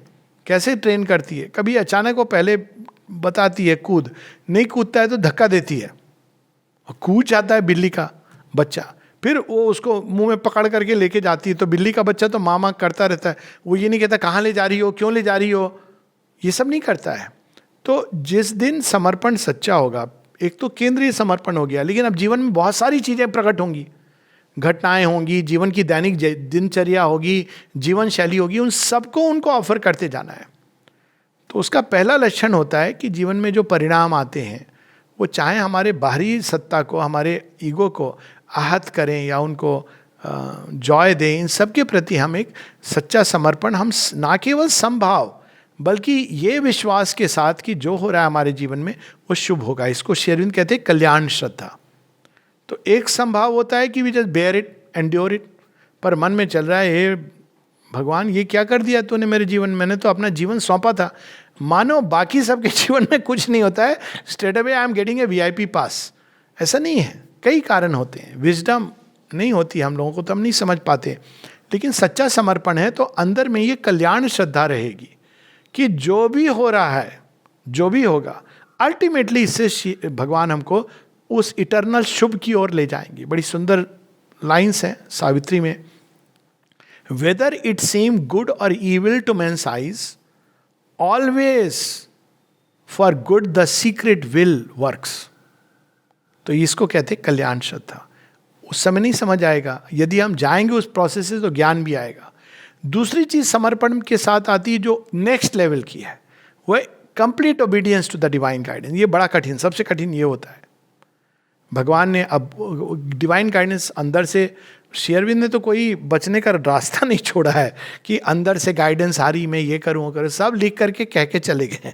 A: कैसे ट्रेन करती है? कभी अचानक वो पहले बताती है कूद, नहीं कूदता है तो धक्का देती है, और कूद जाता है बिल्ली का बच्चा, फिर वो उसको मुंह में पकड़ करके लेके जाती है। तो बिल्ली का बच्चा तो माँ करता रहता है, वो ये नहीं कहता कहाँ ले जा रही हो, क्यों ले जा रही हो, ये सब नहीं करता है। तो जिस दिन समर्पण सच्चा होगा, एक तो केंद्रीय समर्पण हो गया, लेकिन अब जीवन में बहुत सारी चीज़ें प्रकट होंगी, घटनाएं होंगी, जीवन की दैनिक दिनचर्या होगी, जीवन शैली होगी, उन सबको उनको ऑफर करते जाना है। तो उसका पहला लक्षण होता है कि जीवन में जो परिणाम आते हैं वो चाहे हमारे बाहरी सत्ता को, हमारे ईगो को आहत करें या उनको जॉय दें, इन सब के प्रति हम एक सच्चा समर्पण, हम ना केवल संभाव बल्कि ये विश्वास के साथ कि जो हो रहा है हमारे जीवन में वो शुभ होगा। इसको श्री अरविंद कहते हैं कल्याण श्रद्धा। तो एक संभाव होता है कि we just bear it, endure it, पर मन में चल रहा है हे भगवान ये क्या कर दिया तूने मेरे जीवन में, मैंने तो अपना जीवन सौंपा था। मानो बाकी सबके जीवन में कुछ नहीं होता है, straight away I am getting a VIP पास। ऐसा नहीं है, कई कारण होते हैं, विजडम नहीं होती हम लोगों को, तो हम नहीं समझ पाते। लेकिन सच्चा समर्पण है तो अंदर में ये कल्याण श्रद्धा रहेगी कि जो भी हो रहा है, जो भी होगा, अल्टीमेटली इससे भगवान हमको उस इटर्नल शुभ की ओर ले जाएंगे। बड़ी सुंदर लाइन्स हैं सावित्री में, whether it seem good or evil to men's eyes, always for good the secret will works. तो इसको कहते हैं कल्याण श्रद्धा। उस समय नहीं समझ आएगा, यदि हम जाएंगे उस प्रोसेस से तो ज्ञान भी आएगा। दूसरी चीज समर्पण के साथ आती है जो नेक्स्ट लेवल की है, वह complete obedience to the divine guidance. ये बड़ा कठिन, सबसे कठिन ये होता है। भगवान ने अब डिवाइन गाइडेंस अंदर से, श्री अरविंद ने तो कोई बचने का रास्ता नहीं छोड़ा है कि अंदर से गाइडेंस आ रही, मैं ये करूँ वो करूँ, सब लिख करके कह के चले गए।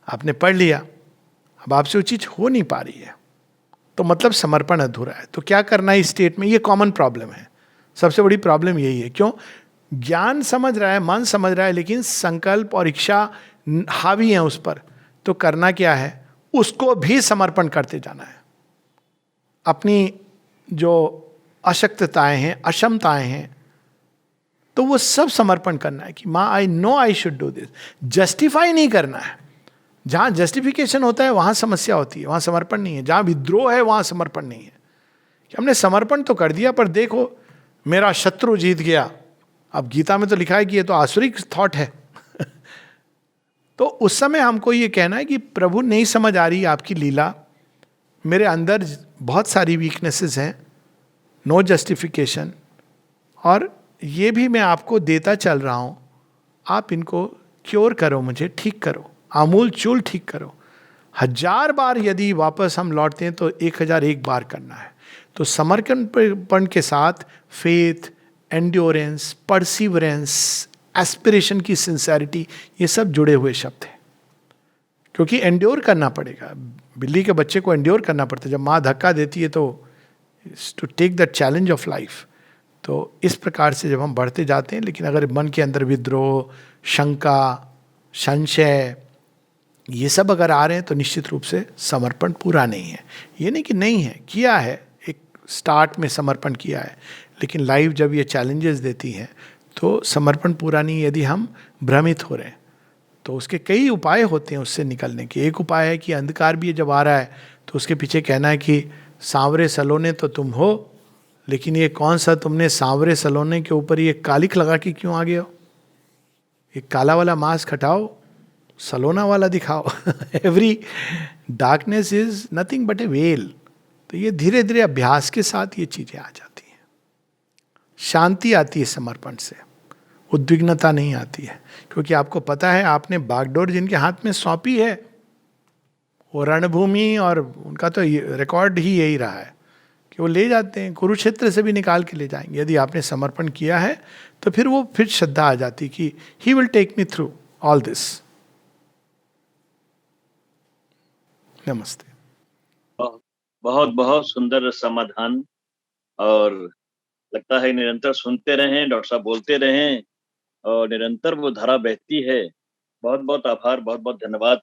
A: आपने पढ़ लिया, अब आपसे वो चीज हो नहीं पा रही है, तो मतलब समर्पण अधूरा है। तो क्या करना है इस स्टेट में? ये कॉमन प्रॉब्लम है, सबसे बड़ी प्रॉब्लम यही है। क्यों? ज्ञान समझ रहा है, मन समझ रहा है, लेकिन संकल्प और इच्छा हावी है उस पर। तो करना क्या है? उसको भी समर्पण करते जाना है। अपनी जो अशक्तताएं हैं, अक्षमताएं हैं, तो वो सब समर्पण करना है कि माँ I know I should do this. Justify नहीं करना है। जहाँ जस्टिफिकेशन होता है वहाँ समस्या होती है, वहाँ समर्पण नहीं है। जहाँ विद्रोह है वहाँ समर्पण नहीं है। कि हमने समर्पण तो कर दिया, पर देखो मेरा शत्रु जीत गया। अब गीता में तो लिखा है कि ये तो आसुरिक थॉट है। तो उस समय हमको ये कहना है कि प्रभु नहीं समझ आ रही आपकी लीला, मेरे अंदर बहुत सारी वीकनेसेस हैं, नो जस्टिफिकेशन, और ये भी मैं आपको देता चल रहा हूँ, आप इनको क्योर करो, मुझे ठीक करो, आमूल चूल ठीक करो। 1000 बार यदि वापस हम लौटते हैं तो 1001 बार करना है। तो समर्पण के साथ फेथ, एंड्योरेंस, परसिवरेंस, एस्पिरेशन की सिंसेरिटी, ये सब जुड़े हुए शब्द हैं। क्योंकि एंड्योर करना पड़ेगा, बिल्ली के बच्चे को एंड्योर करना पड़ता है। जब माँ धक्का देती है तो to take that challenge of life. तो इस प्रकार से जब हम बढ़ते जाते हैं, लेकिन अगर मन के अंदर विद्रोह, शंका, संशय, ये सब अगर आ रहे हैं तो निश्चित रूप से समर्पण पूरा नहीं है। ये नहीं कि नहीं है, किया है, एक स्टार्ट में समर्पण किया है, लेकिन लाइफ जब ये चैलेंजेस देती हैं तो समर्पण पूरा नहीं। यदि हम भ्रमित हो रहे हैं तो उसके कई उपाय होते हैं उससे निकलने के। एक उपाय है कि अंधकार भी जब आ रहा है तो उसके पीछे कहना है कि सांवरे सलोने तो तुम हो, लेकिन ये कौन सा तुमने सांवरे सलोने के ऊपर ये कालिक लगा के क्यों आ गए हो? एक काला वाला मास्क हटाओ, सलोना वाला दिखाओ। Every darkness is nothing but A well. तो ये धीरे धीरे अभ्यास के साथ ये चीजें आ जाती हैं। शांति आती है समर्पण से, उद्विग्नता नहीं आती है, क्योंकि आपको पता है आपने बागडोर जिनके हाथ में सौंपी है वो रणभूमि, और उनका तो रिकॉर्ड ही यही रहा है कि वो ले जाते हैं, कुरुक्षेत्र से भी निकाल के ले जाएंगे। यदि आपने समर्पण किया है तो फिर श्रद्धा आ जाती कि he will take me through all this. नमस्ते।
C: बहुत बहुत सुंदर समाधान, और लगता है निरंतर सुनते रहें, डॉक्टर साहब बोलते रहें और निरंतर वो धारा बहती है। बहुत बहुत आभार, बहुत बहुत धन्यवाद